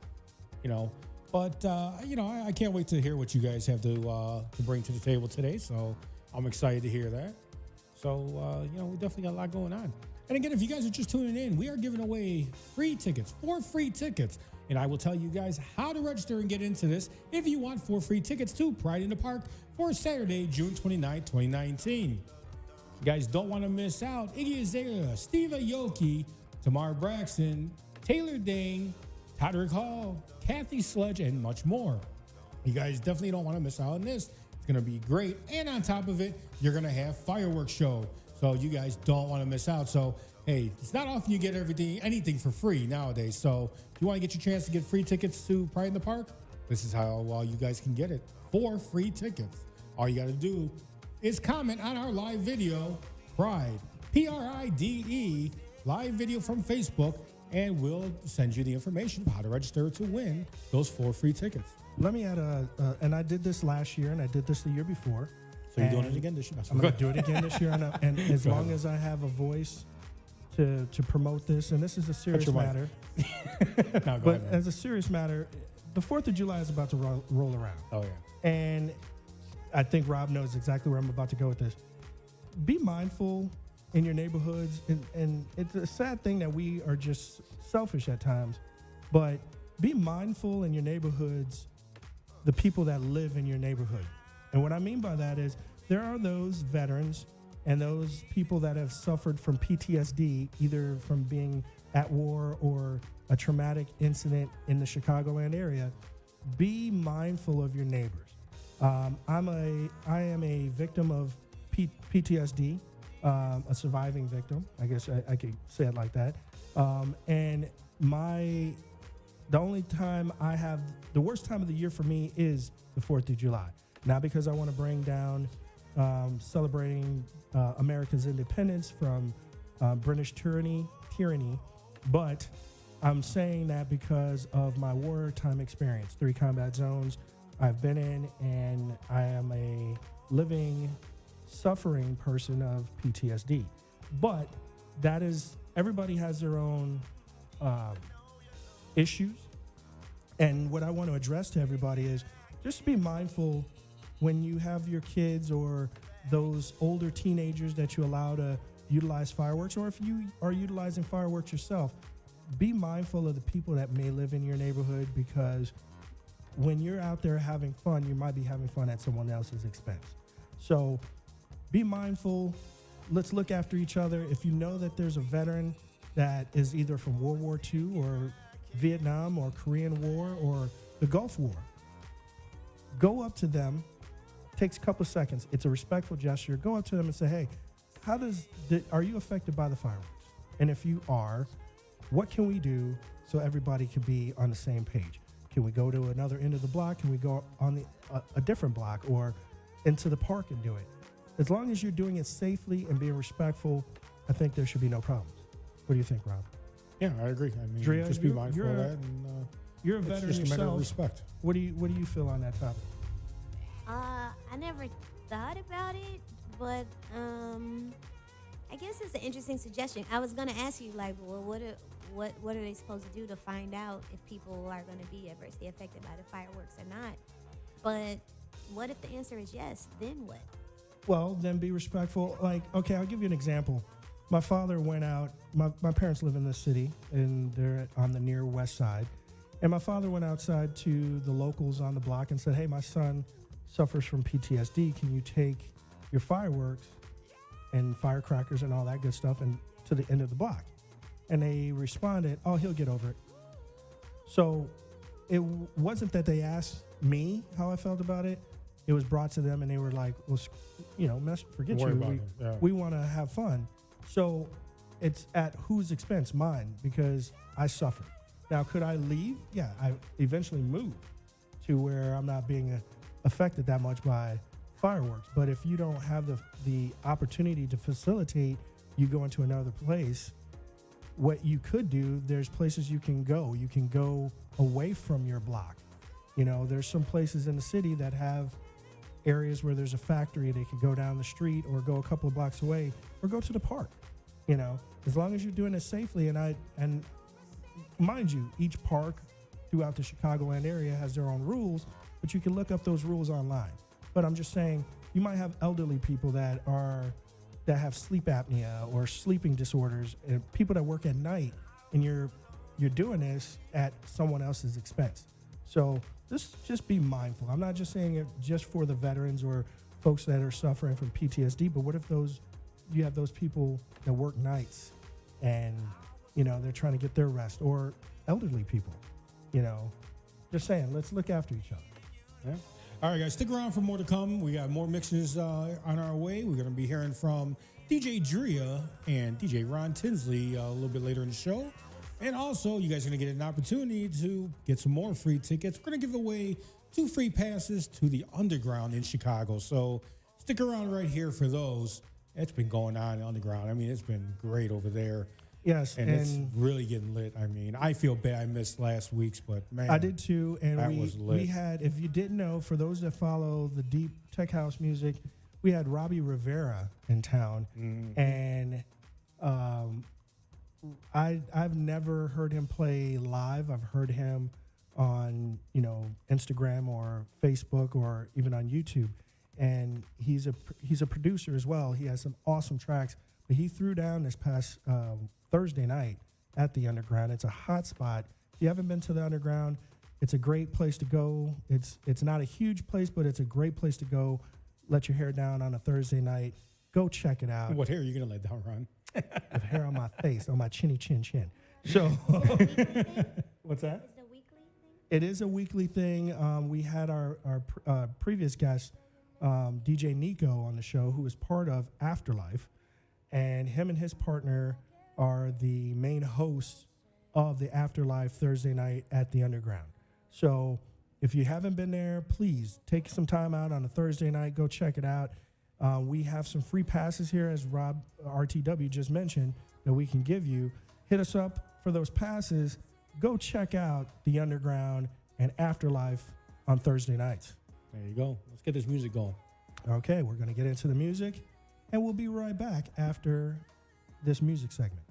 Speaker 14: But I can't wait to hear what you guys have to bring to the table today. So I'm excited to hear that. So we definitely got a lot going on. And again, if you guys are just tuning in, we are giving away 4 free tickets. And I will tell you guys how to register and get into this if you want 4 free tickets to Pride in the Park for Saturday, June 29, 2019. You guys don't want to miss out. Iggy Azalea, Steve Aoki, Tamar Braxton, Taylor Dane, Todrick Hall, Kathy Sledge, and much more. You guys definitely don't want to miss out on this. It's going to be great. And on top of it, you're going to have fireworks show. So you guys don't want to miss out. So, hey, it's not often you get anything for free nowadays. So if you want to get your chance to get free tickets to Pride in the Park, this is how you guys can get it. 4 free tickets. All you got to do is comment on our live video, Pride, Pride, live video from Facebook, and we'll send you the information of how to register to win those 4 free tickets.
Speaker 6: Let me add and I did this last year and I did this the year before.
Speaker 14: So you're doing it again this year?
Speaker 6: I'm going to do it again this year. And as long as I have a voice to promote this, and this is a serious matter.
Speaker 14: No,
Speaker 6: but as a serious matter, the 4th of July is about to roll around.
Speaker 14: Oh, yeah.
Speaker 6: And I think Rob knows exactly where I'm about to go with this. Be mindful in your neighborhoods. And it's a sad thing that we are just selfish at times. But be mindful in your neighborhoods, the people that live in your neighborhood. And what I mean by that is there are those veterans and those people that have suffered from PTSD, either from being at war or a traumatic incident in the Chicagoland area. Be mindful of your neighbors. I am a victim of PTSD, a surviving victim. I guess I could say it like that. And the only time the worst time of the year for me is the 4th of July. Not because I want to bring down celebrating America's independence from British tyranny, but I'm saying that because of my wartime experience, 3 combat zones I've been in, and I am a living, suffering person of PTSD. But that is, everybody has their own issues. And what I want to address to everybody is just be mindful when you have your kids or those older teenagers that you allow to utilize fireworks, or if you are utilizing fireworks yourself, be mindful of the people that may live in your neighborhood, because when you're out there having fun, you might be having fun at someone else's expense. So be mindful. Let's look after each other. If you know that there's a veteran that is either from World War II or Vietnam or Korean War or the Gulf War, go up to them. Takes a couple of seconds. It's a respectful gesture. Go up to them and say, hey, are you affected by the fireworks? And if you are, what can we do so everybody can be on the same page? Can we go to another end of the block? Can we go on a different block or into the park and do it? as long as you're doing it safely and being respectful, I think there should be no problems. What do you think, Rob?
Speaker 14: Yeah, I agree. I mean,
Speaker 6: Drea,
Speaker 14: just be mindful of that. And,
Speaker 6: you're a
Speaker 14: it's
Speaker 6: veteran
Speaker 14: just a matter of
Speaker 6: yourself.
Speaker 14: respect.
Speaker 6: What do you feel on that topic?
Speaker 15: I never thought about it, but I guess it's an interesting suggestion. I was gonna ask you, like, well, what are they supposed to do to find out if people are gonna be adversely affected by the fireworks or not? But what if the answer is yes? Then what?
Speaker 6: Well, then be respectful. Like, okay, I'll give you an example. My father went out. My parents live in this city, and they're on the near west side. And my father went outside to the locals on the block and said, "Hey, my son suffers from PTSD. Can you take your fireworks and firecrackers and all that good stuff and to the end of the block?" And they responded, "Oh, he'll get over it." So it wasn't that they asked me how I felt about it. It was brought to them, and they were like, "Well, forget
Speaker 14: Worry
Speaker 6: you.
Speaker 14: about it, yeah.
Speaker 6: We want to have fun." So it's at whose expense? Mine, because I suffered. Now, could I leave? Yeah, I eventually moved to where I'm not being affected that much by fireworks. But if you don't have the opportunity to facilitate you going to another place, what you could do, there's places you can go. You can go away from your block. You know, there's some places in the city that have areas where there's a factory. They can go down the street or go a couple of blocks away or go to the park. You know, as long as you're doing it safely. And mind you, each park throughout the Chicagoland area has their own rules, but you can look up those rules online. But I'm just saying, you might have elderly people that have sleep apnea or sleeping disorders, and people that work at night, and you're doing this at someone else's expense. So just be mindful. I'm not just saying it just for the veterans or folks that are suffering from PTSD, but what if you have those people that work nights and, you know, they're trying to get their rest, or elderly people, you know, just saying, let's look after each other.
Speaker 14: Yeah. All right, guys, stick around for more to come. We got more mixes on our way. We're going to be hearing from DJ Drea and DJ Ron Tinsley a little bit later in the show. And also, you guys are going to get an opportunity to get some more free tickets. We're going to give away 2 free passes to the Underground in Chicago. So stick around right here for those. It's been going on in the Underground. I mean, it's been great over there.
Speaker 6: Yes,
Speaker 14: and it's really getting lit. I mean, I feel bad I missed last week's, but man,
Speaker 6: I did too. And
Speaker 14: that was lit.
Speaker 6: We had, if you didn't know, for those that follow the deep tech house music, we had Robbie Rivera in town, and I've never heard him play live. I've heard him on, you know, Instagram or Facebook or even on YouTube, and he's a producer as well. He has some awesome tracks, but he threw down this past Thursday night at the Underground. It's a hot spot. If you haven't been to the Underground, it's a great place to go. It's not a huge place, but it's a great place to go. Let your hair down on a Thursday night. Go check it out.
Speaker 14: What hair are you going to let down, Ron?
Speaker 6: With hair on my face, on my chinny chin chin. So, what's that?
Speaker 15: It's a weekly thing?
Speaker 6: It is a weekly thing. We had our previous guest, DJ Nico, on the show, who is part of Afterlife. And him and his partner are the main hosts of the Afterlife Thursday night at the Underground. So if you haven't been there, please take some time out on a Thursday night. Go check it out. We have some free passes here, as Rob RTW just mentioned, that we can give you. Hit us up for those passes. Go check out the Underground and Afterlife on Thursday nights.
Speaker 14: There you go. Let's get this music going.
Speaker 6: Okay, we're going to get into the music, and we'll be right back after this music segment.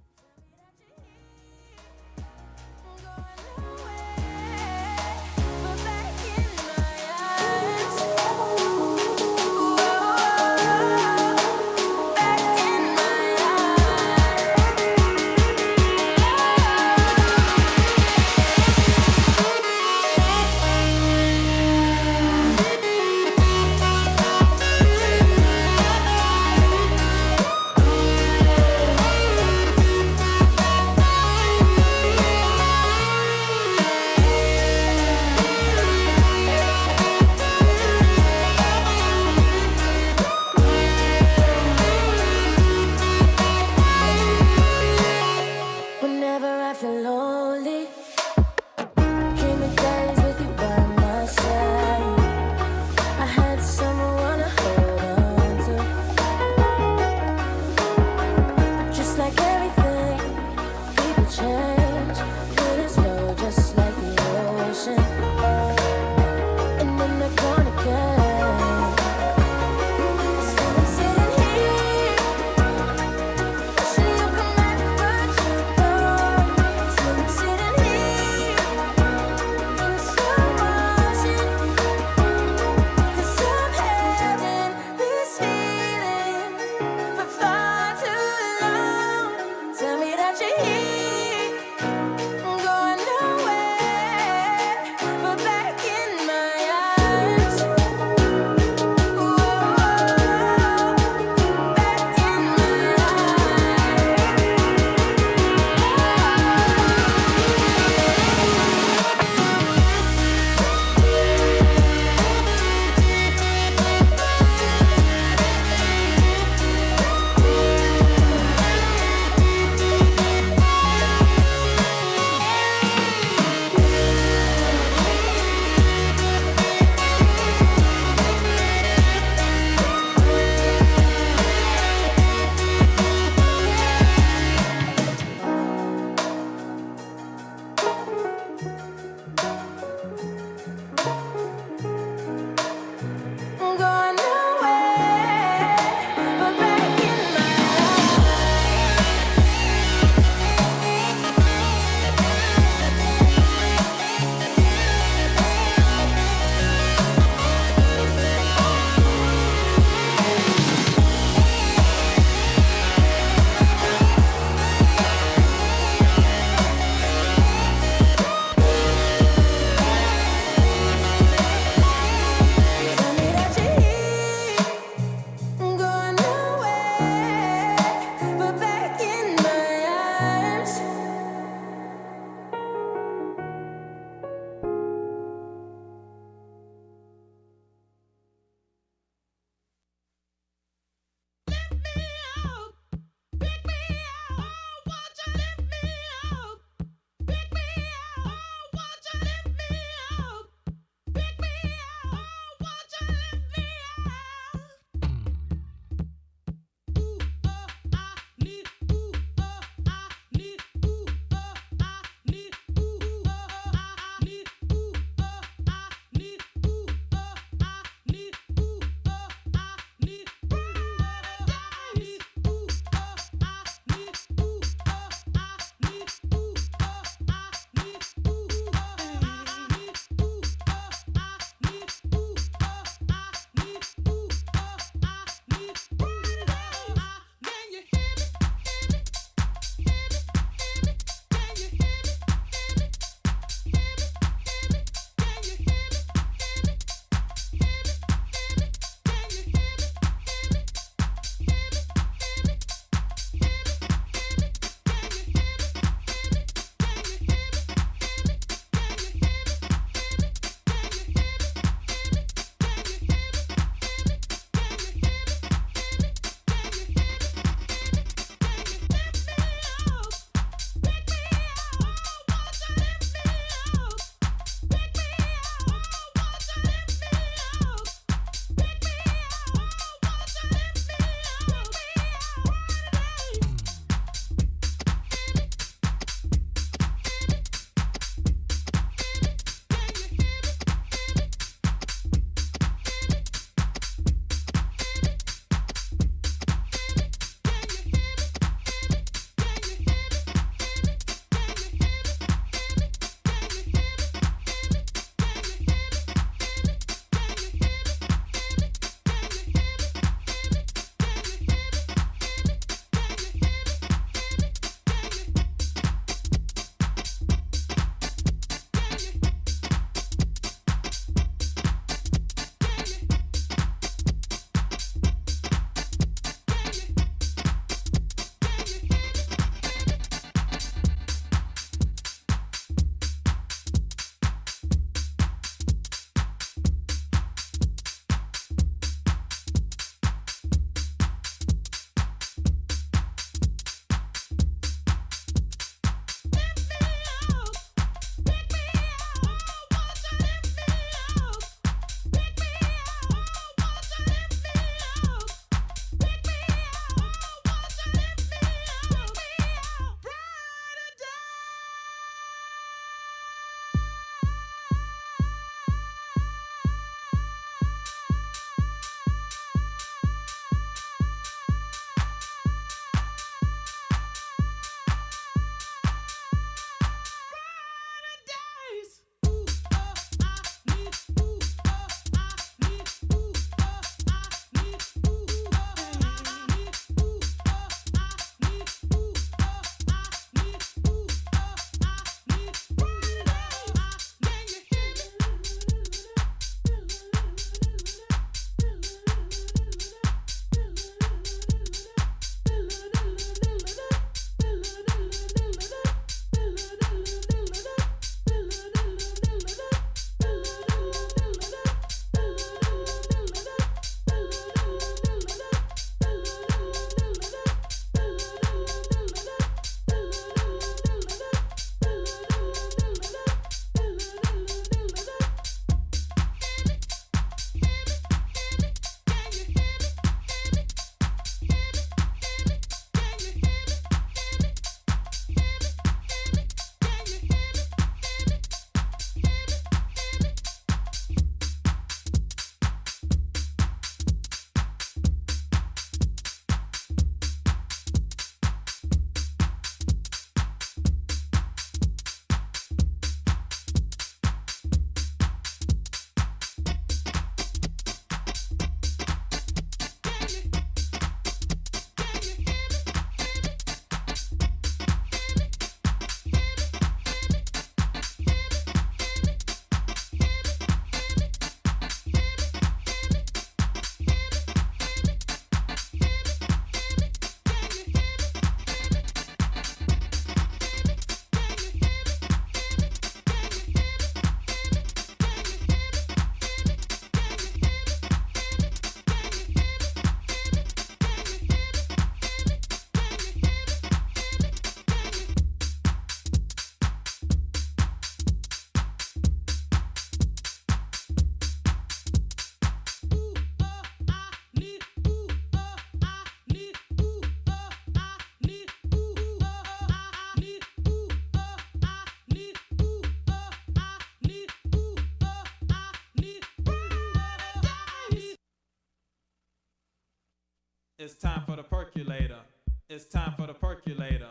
Speaker 16: It's time for the percolator. It's time for the percolator.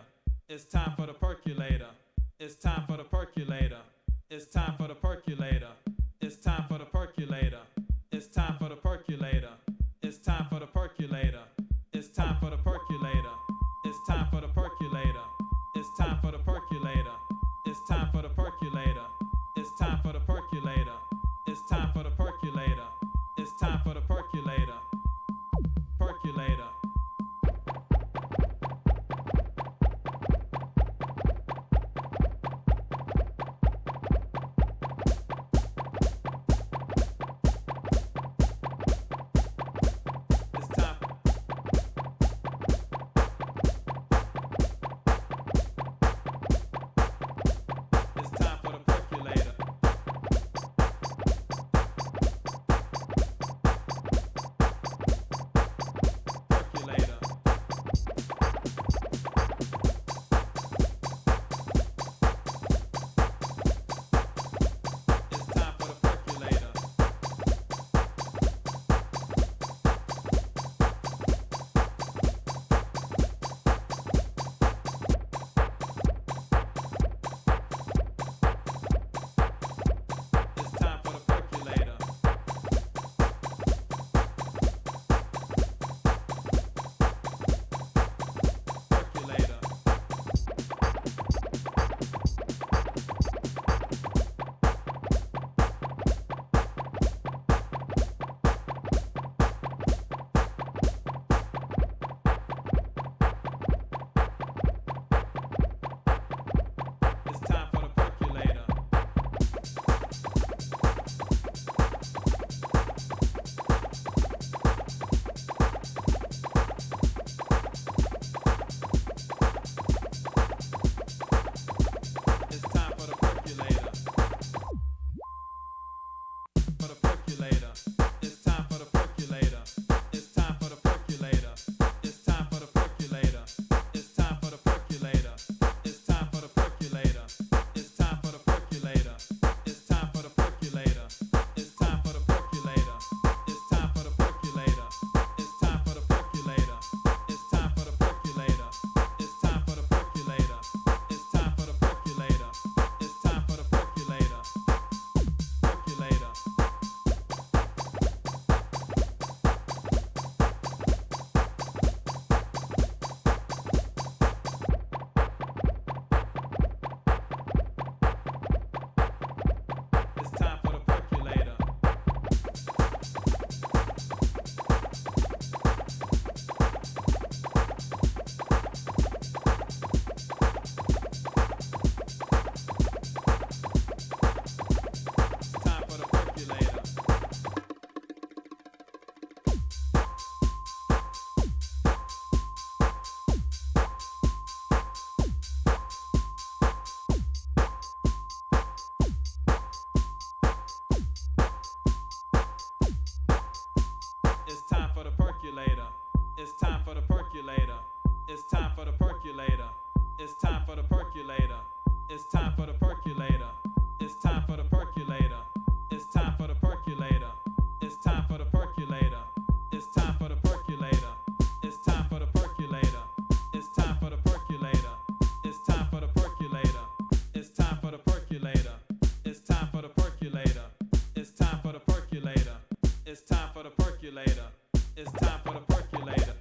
Speaker 16: It's time for the percolator. It's time for the percolator. It's time for the percolator. It's time for the percolator. It's time for the percolator. It's time for the percolator. It's time for the percolator. It's time for the percolator. It's time for the percolator. It's time for the percolator. It's time for the percolator. It's time for the percolator. It's time for the percolator. Percolator. percolator. It's time for the percolator. It's time for the percolator. It's time for the percolator. It's time for the percolator. It's time for the percolator. It's time for the percolator. It's time for the percolator. It's time for the percolator. It's time for the percolator. It's time for the percolator. It's time for the percolator. It's time for the percolator. It's time for the percolator. It's time for the percolator. It's time for the percolator. It's time for the percolator.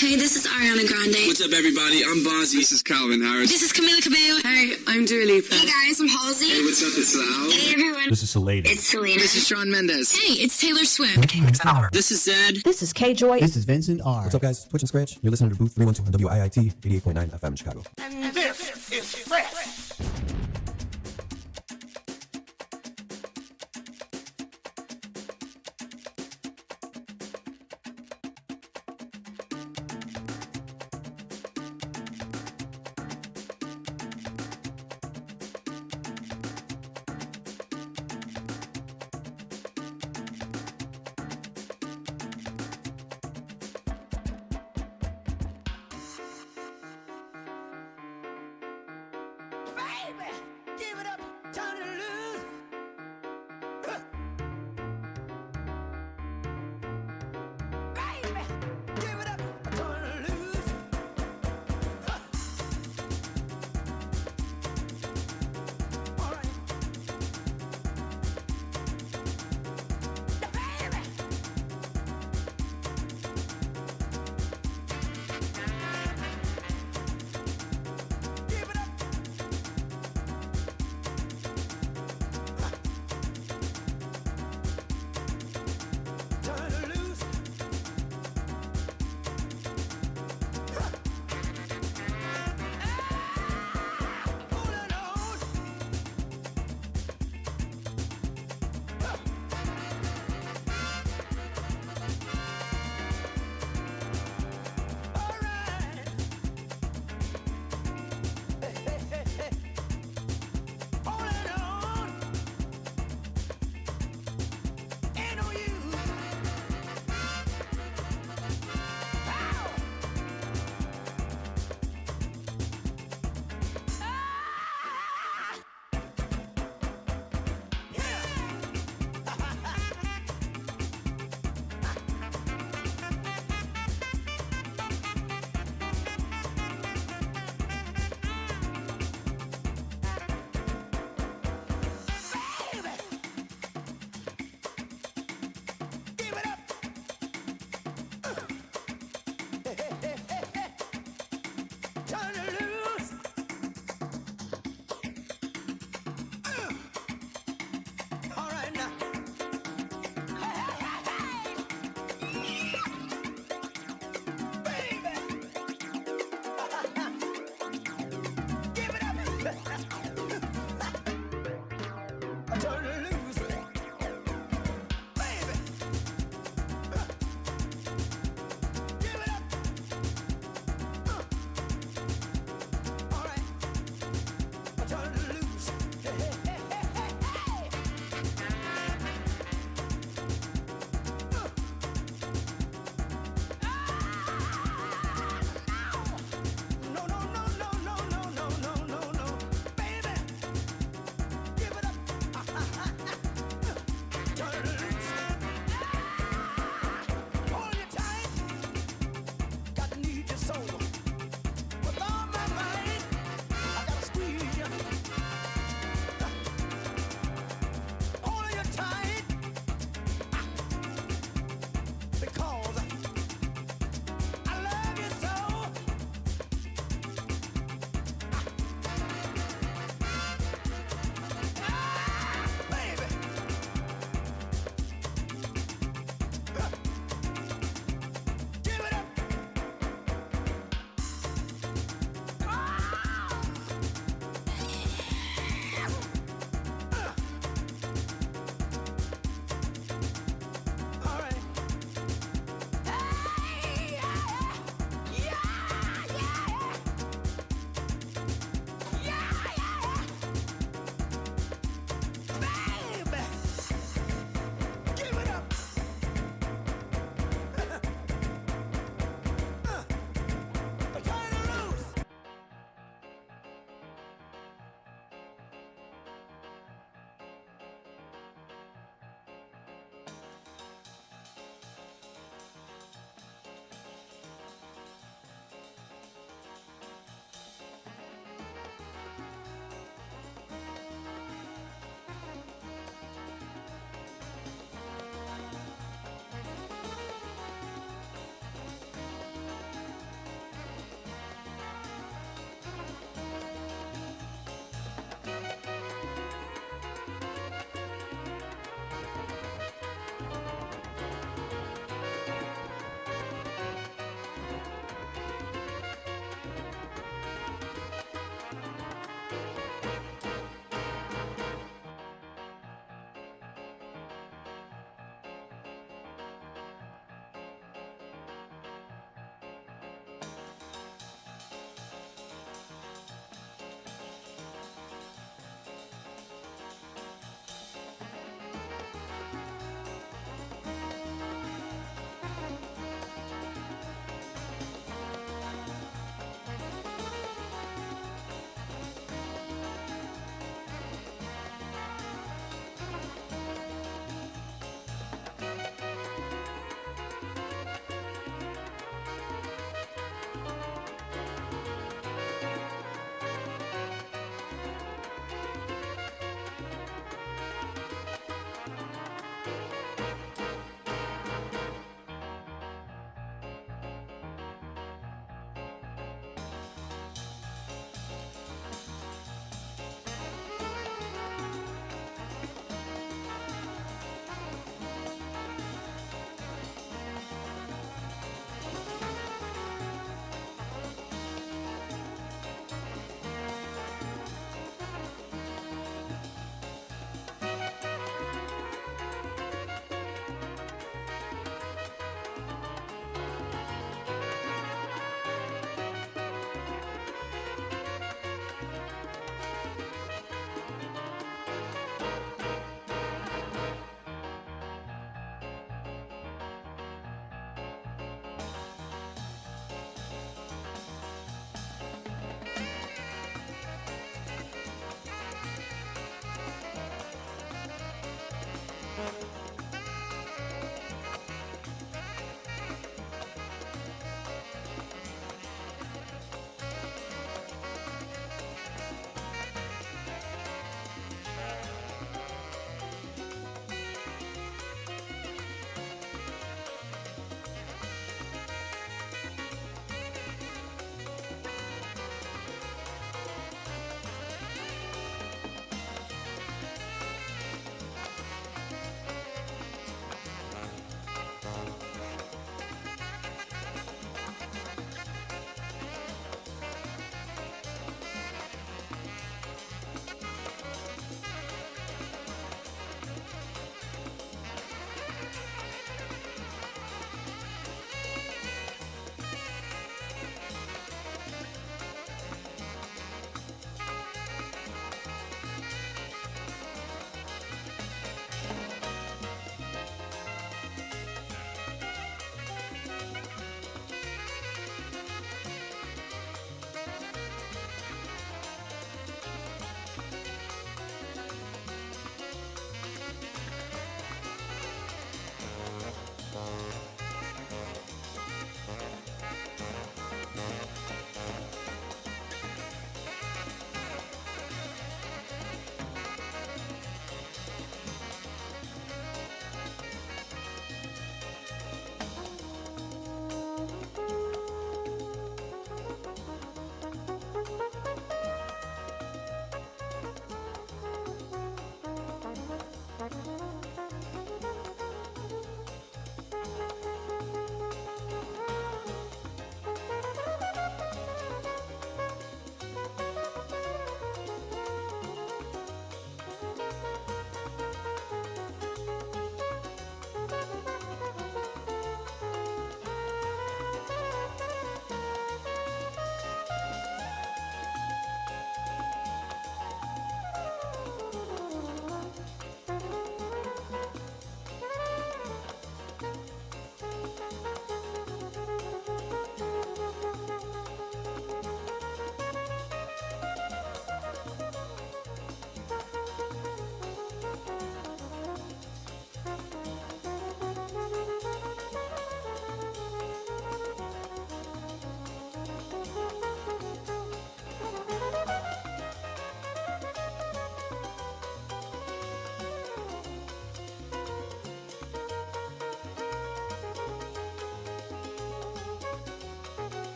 Speaker 4: Hey, this is Ariana Grande.
Speaker 5: What's up, everybody? I'm Bozzy. This is Calvin Harris.
Speaker 4: This is Camila Cabello. Hey, I'm Dua Lipa. Hey guys, I'm Halsey.
Speaker 5: Hey, what's up? It's Lau.
Speaker 4: Hey everyone.
Speaker 17: This is Salady.
Speaker 4: It's Selena.
Speaker 5: This is Shawn Mendes.
Speaker 4: Hey, it's Taylor Swift.
Speaker 5: This is Zed.
Speaker 12: This is K-Joy.
Speaker 8: This is Vincent R. What's up, guys? Twitch and Scratch. You're listening to Booth 312 on WIIT 88.9 FM Chicago.
Speaker 1: And this is fresh.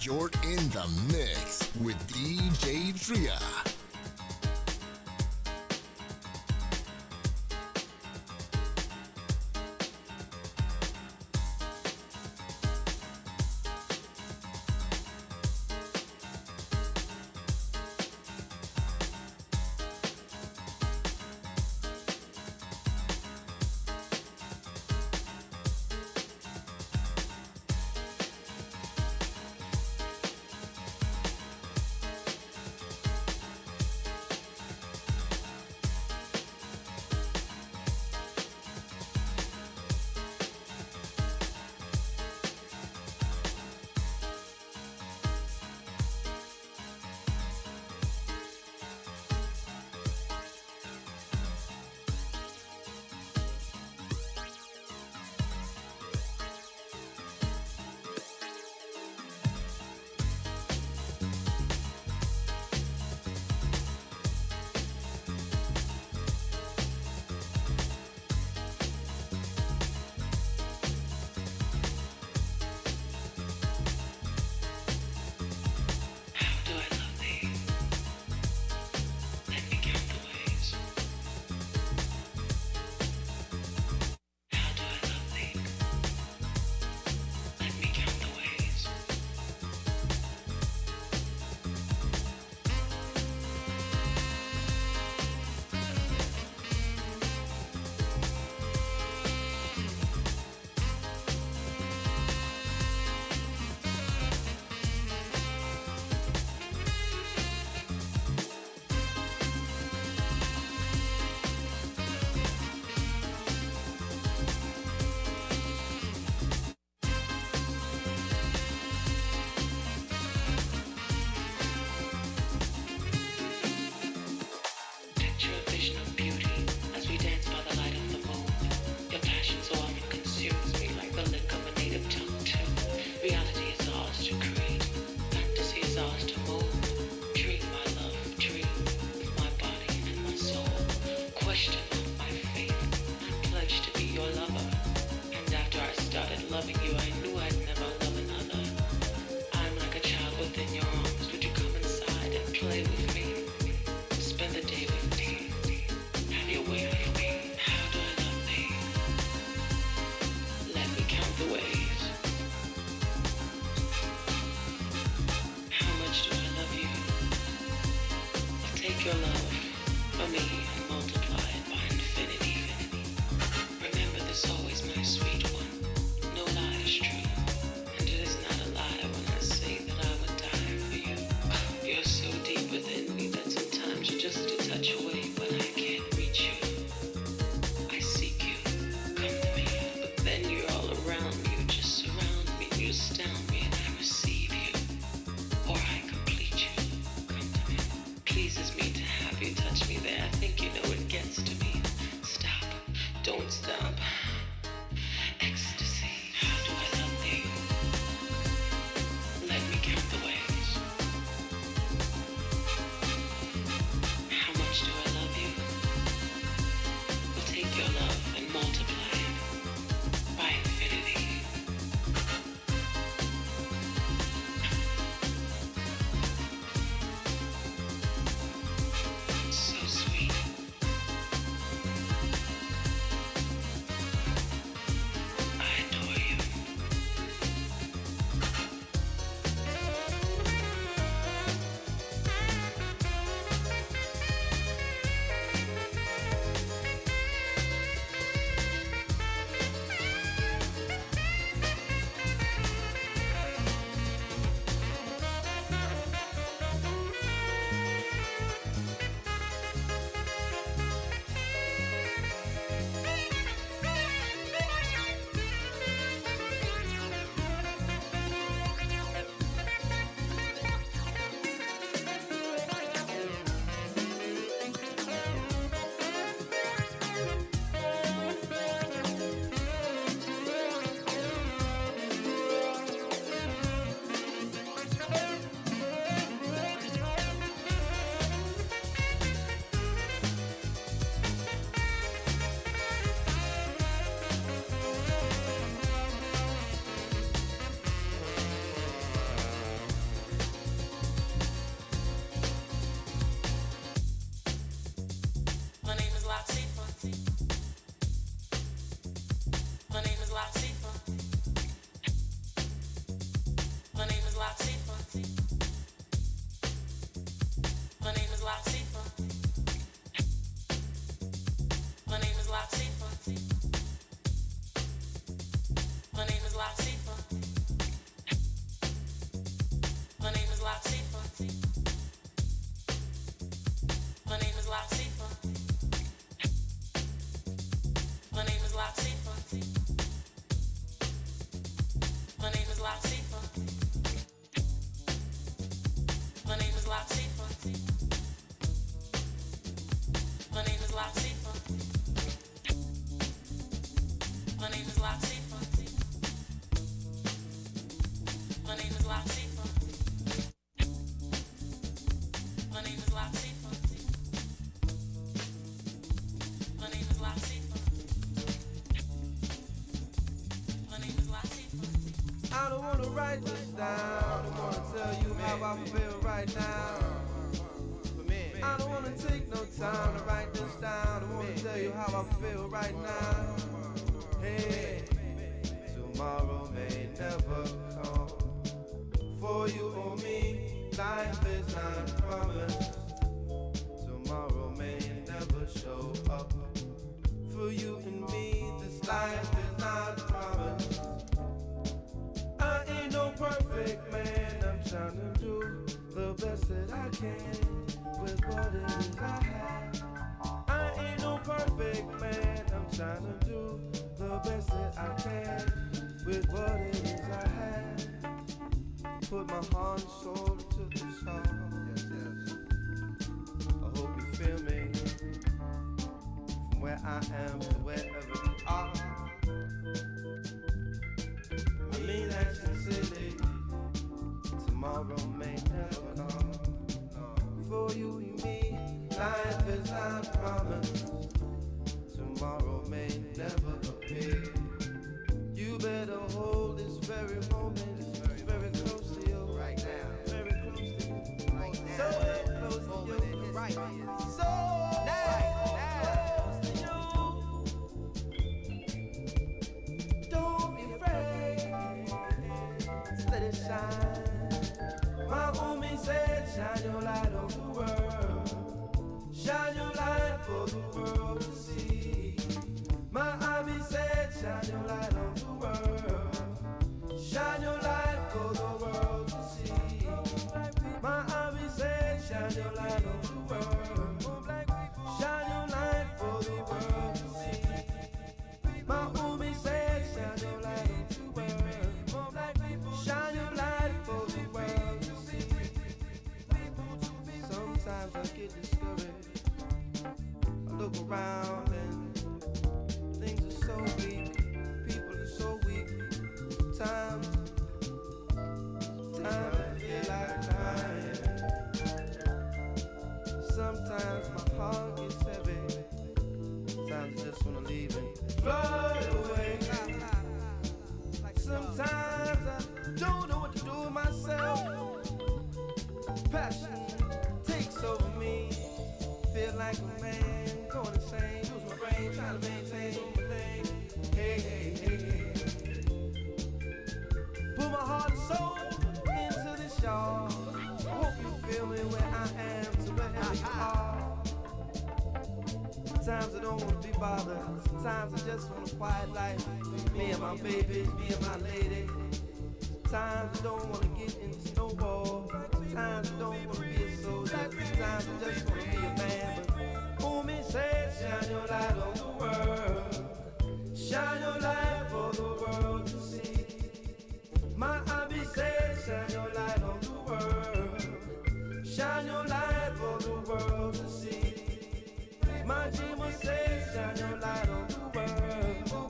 Speaker 17: You're in the mix with DJ Tria.
Speaker 18: Take your love from me and multiply it by infinity. Remember this always, my sweet one. No lie is true, and it is not a lie when I say that I would die for you. You're so deep within me that sometimes you're just a touch away, but I can't reach you. I seek you, come to me, but then you're all around me. You just surround me, you astound me, and I receive you, or I complete you. Pleases me to have you touch me there. I think you know it gets to me. Stop. Don't stop. Ecstasy. How do I love thee? Let me count the ways. How much do I love you? We'll take your love and multiply it by infinity. So sweet. I adore you. Latifah. My name is Latifah. My name is Latifah. My name is Latifah. My name is Latifah.
Speaker 19: I don't wanna write this down. I wanna tell you how I feel right now. I don't wanna take no time to write this down. I wanna tell you how I feel right now. Hey, tomorrow may never come. For you or me, life is not promised. Tomorrow may never show up. For you and me, this life is not promised. I ain't no perfect man. I'm trying to do the best that I can with what it is I have. I ain't no perfect man. I'm trying to do the best that I can with what it is I have. Put my heart and soul into this song. Yes, yes. I hope you feel me. From where I am to wherever you are. I mean that sincerely. Tomorrow may never come. For you and me, life is not promised. Tomorrow may never appear. You better hold this very moment very close to you right now. Very close to you. Right now. So close to you. Right here. So close to you. Don't be afraid. Just let it shine. My homie said, shine your light on the world. Shine your light for the world to see. My hobby said, shine your light on the world. Shine your light for the world to see. My hobby said, shine your light on the world. Shine your light for the world to see. My homie said, shine your light on the world. Shine your light for the world to see. Sometimes I get discouraged. I look around and things are so weak. People are so weak. Sometimes I feel like crying. Sometimes my heart gets heavy. Sometimes I just wanna leave and fly away. Sometimes I don't know what to do with myself. Passion takes over me. Feel like a man going insane. Lose my brain, trying to maintain my thing. Hey, hey, hey, hey. Put my heart and soul into this, y'all. I hope you feel me where I am, to wherever you are. Sometimes I don't want to be bothered. Sometimes I just want a quiet life. Me and my babies, me and my lady. Sometimes I don't want to get in the snowball. Sometimes I don't want to be a soldier. Sometimes I just want to be a man. But homie said, shine your light on the world. Shine your light for the world to see. My hobby said, shine your light on the world. Shine your light for the world to see. My dreamer said, shine your light on the world.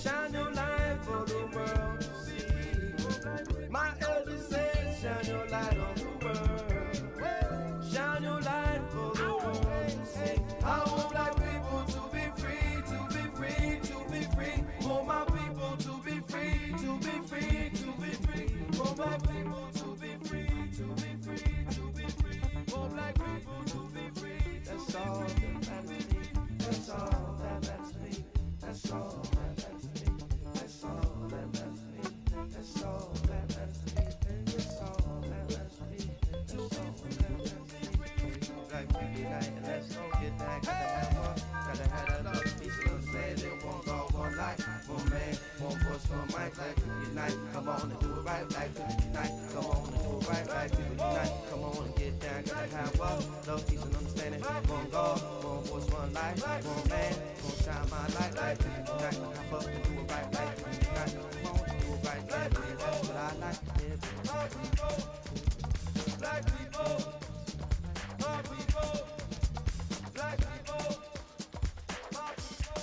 Speaker 19: Shine your light for the world to see. My elder said, shine your light on the world. Shine your light for the world to see. I want black people to be free, to be free, to be free. Want my people to be free, to be free, to be free. Want black people to be free, to be free, to be free. Want black people to be free. That's all that matters to me. That's all that matters to me. That's all that matters to me. That's all that matters to me. That's all that matters to me. That's all that matters to me. That's all that matters to me. Black people unite and let's go get that. Gotta have that love. Peace and understanding. One God, one life. One man, one voice, one mic. Black people unite. Come on and do it right. Black people unite. Come on and do it right. Black people unite. Come on and get down. Gotta have love, peace and understanding. One God, one voice, one life. One man, gonna shine my light. Black people unite. Come up and do it right. Black people unite. Come on and do it right. Black people, that's what I like. Black people, black people, my people, black people, my people.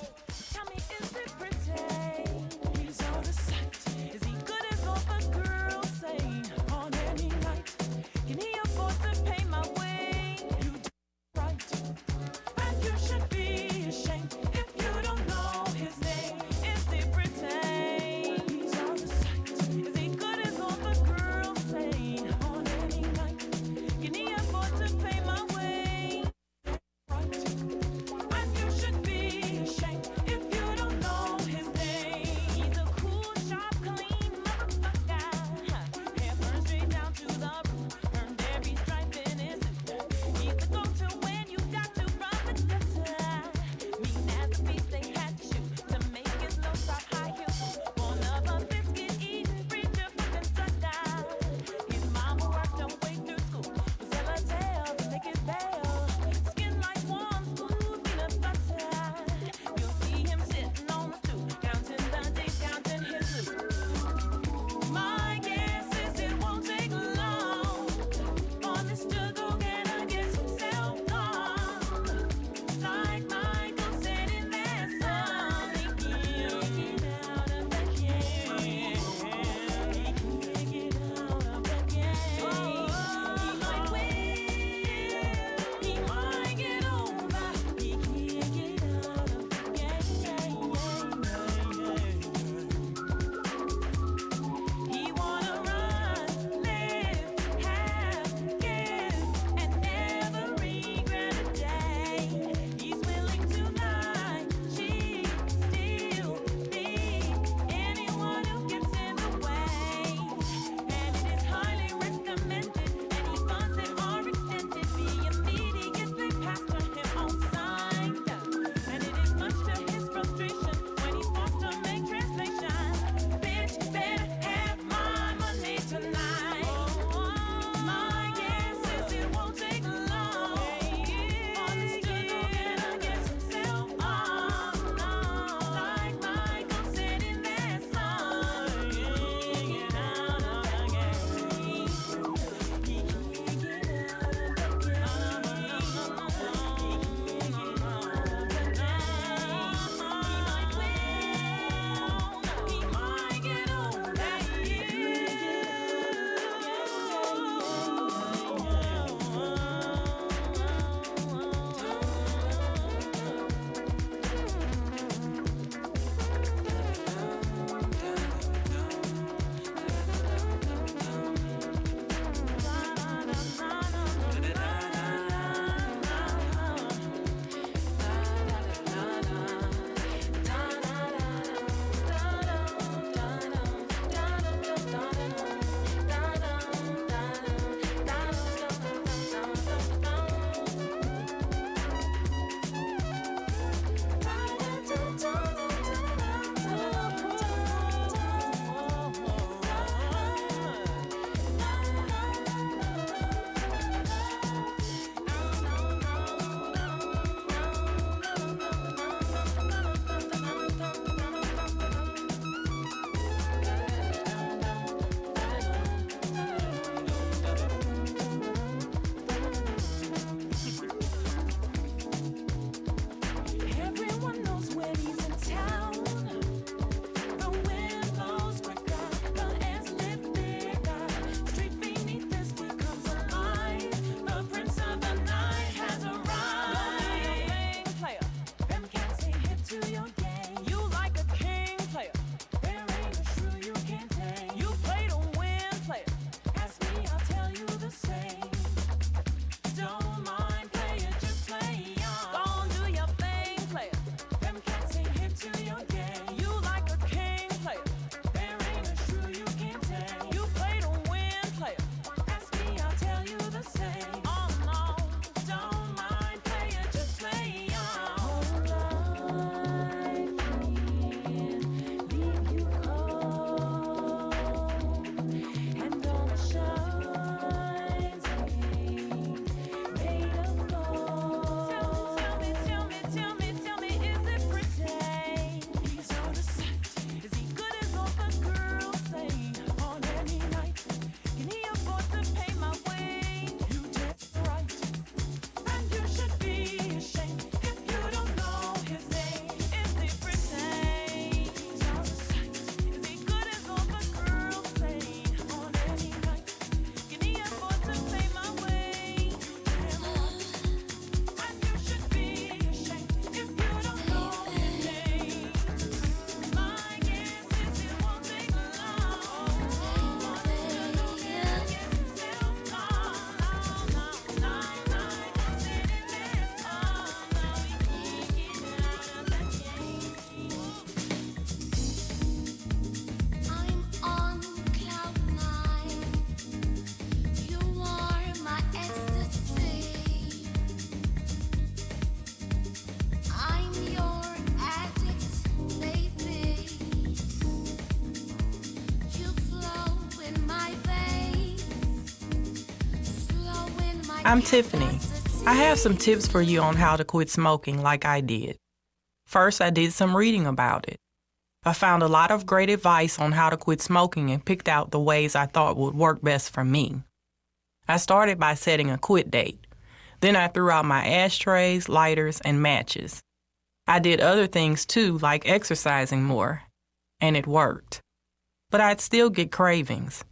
Speaker 1: Tell me, is it pretty
Speaker 20: I'm Tiffany. I have some tips for you on how to quit smoking like I did. First, I did some reading about it. I found a lot of great advice on how to quit smoking and picked out the ways I thought would work best for me. I started by setting a quit date. Then I threw out my ashtrays, lighters, and matches. I did other things too, like exercising more, and it worked. But I'd still get cravings,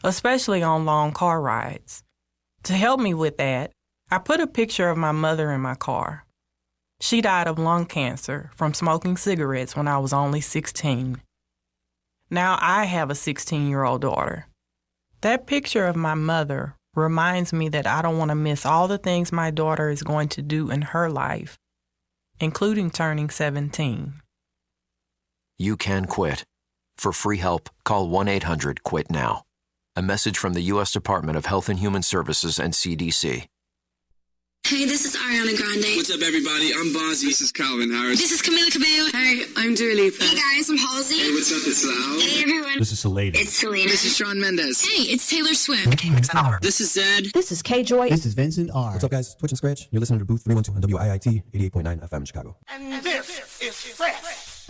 Speaker 20: especially on long car rides. To help me with that, I put a picture of my mother in my car. She died of lung cancer from smoking cigarettes when I was only 16. Now I have a 16-year-old daughter. That picture of my mother reminds me that I don't want to miss all the things my daughter is going to do in her life, including turning 17.
Speaker 21: You can quit. For free help, call 1-800-QUIT-NOW. A message from the U.S. Department of Health and Human Services and CDC.
Speaker 4: Hey, this is Ariana Grande.
Speaker 5: What's up, everybody? I'm Bozzy. This is Calvin Harris.
Speaker 4: This is Camila Cabello.
Speaker 5: Hey, I'm Dua Lipa.
Speaker 4: Hey guys, I'm Halsey.
Speaker 5: Hey, what's up? It's Loud.
Speaker 4: Hey everyone.
Speaker 8: This is Selena.
Speaker 4: It's Selena.
Speaker 5: This is Shawn Mendes.
Speaker 4: Hey, it's Taylor Swift.
Speaker 5: This is Zed.
Speaker 12: This is K-Joy.
Speaker 8: This is Vincent R. What's up, guys? Twitch and Scratch. You're listening to Booth 312 on WIIT 88.9 FM Chicago.
Speaker 9: And this is fresh.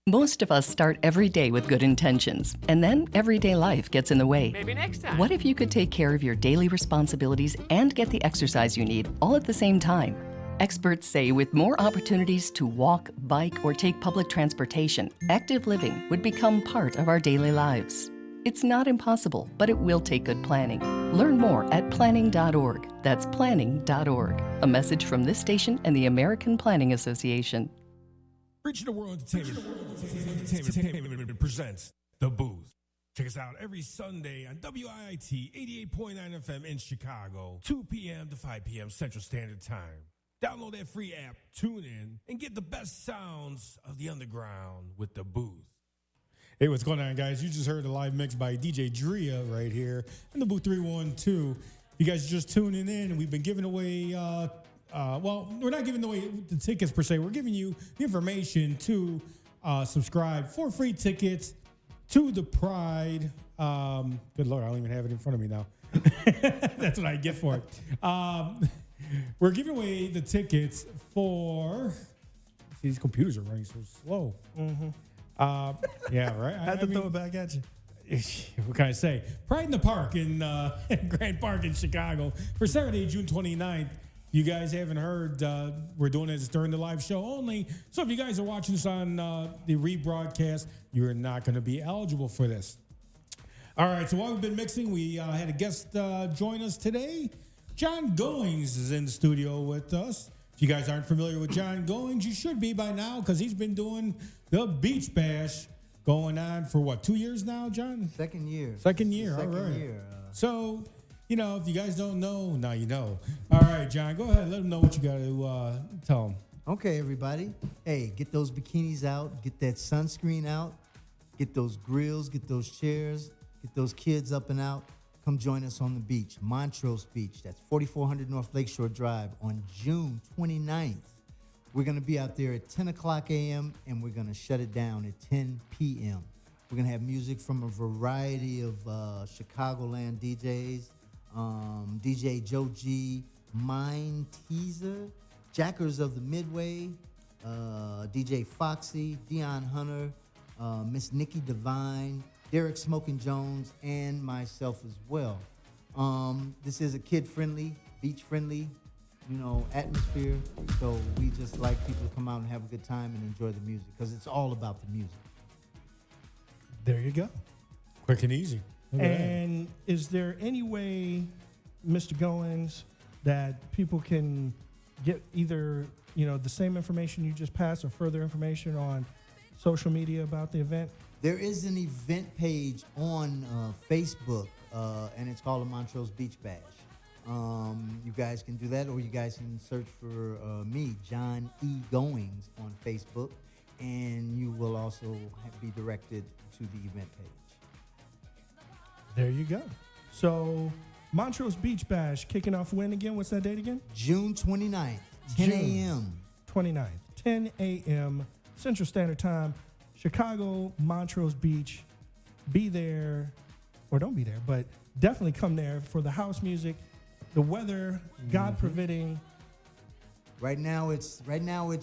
Speaker 22: Most of us start every day with good intentions, and then everyday life gets in the way.
Speaker 9: Maybe next time.
Speaker 22: What if you could take care of your daily responsibilities and get the exercise you need all at the same time? Experts say with more opportunities to walk, bike, or take public transportation, active living would become part of our daily lives. It's not impossible, but it will take good planning. Learn more at planning.org. That's planning.org. A message from this station and the American Planning Association.
Speaker 9: Reaching the World Entertainment presents The Booth. Check us out every Sunday on WIIT 88.9 FM in Chicago, 2 p.m. to 5 p.m. Central Standard Time. Download that free app, tune in, and get the best sounds of the underground with The Booth.
Speaker 14: Hey, what's going on, guys? You just heard a live mix by DJ Drea right here in the Booth 312. You guys are just tuning in, and we've been giving away... well, we're not giving away the tickets per se. We're giving you the information to subscribe for free tickets to the Pride. Good Lord, I don't even have it in front of me now. That's what I get for it. We're giving away the tickets for... See, these computers are running so slow.
Speaker 6: Mm-hmm.
Speaker 14: Yeah, right?
Speaker 6: I had to throw it back at you.
Speaker 14: What can I say? Pride in the Park in Grand Park in Chicago for Saturday, June 29th. You guys haven't heard, we're doing this during the live show only. So if you guys are watching this on the rebroadcast, you're not going to be eligible for this. All right, so while we've been mixing, we had a guest join us today. John Goings is in the studio with us. If you guys aren't familiar with John Goings, you should be by now because he's been doing the Beach Bash going on for what, 2 years now, John?
Speaker 23: Second year.
Speaker 14: Second year, all right. So... You know, if you guys don't know, now you know. All right, John, go ahead. Let them know what you got to tell them.
Speaker 23: Okay, everybody. Hey, get those bikinis out. Get that sunscreen out. Get those grills. Get those chairs. Get those kids up and out. Come join us on the beach, Montrose Beach. That's 4400 North Lakeshore Drive on June 29th. We're going to be out there at 10 o'clock a.m. and we're going to shut it down at 10 p.m. We're going to have music from a variety of Chicagoland DJs. DJ Joe G, Mind Teaser, Jackers of the Midway, DJ Foxy, Dion Hunter, Miss Nikki Devine, Derek Smoking Jones, and myself as well. This is a kid-friendly, beach-friendly, atmosphere. So we just like people to come out and have a good time and enjoy the music because it's all about the music.
Speaker 6: There you go.
Speaker 14: Quick and easy.
Speaker 6: And is there any way, Mr. Goins, that people can get either, the same information you just passed or further information on social media about the event?
Speaker 23: There is an event page on Facebook, and it's called the Montrose Beach Bash. You guys can do that, or you guys can search for me, John E. Goings, on Facebook, and you will also be directed to the event page.
Speaker 6: There you go. So, Montrose Beach Bash kicking off when again? What's that date again?
Speaker 23: June 29th, 10 a.m.
Speaker 6: 29th, 10 a.m. Central Standard Time, Chicago, Montrose Beach. Be there. or don't be there, but definitely come there for the house music, the weather, God permitting.
Speaker 23: Right now it's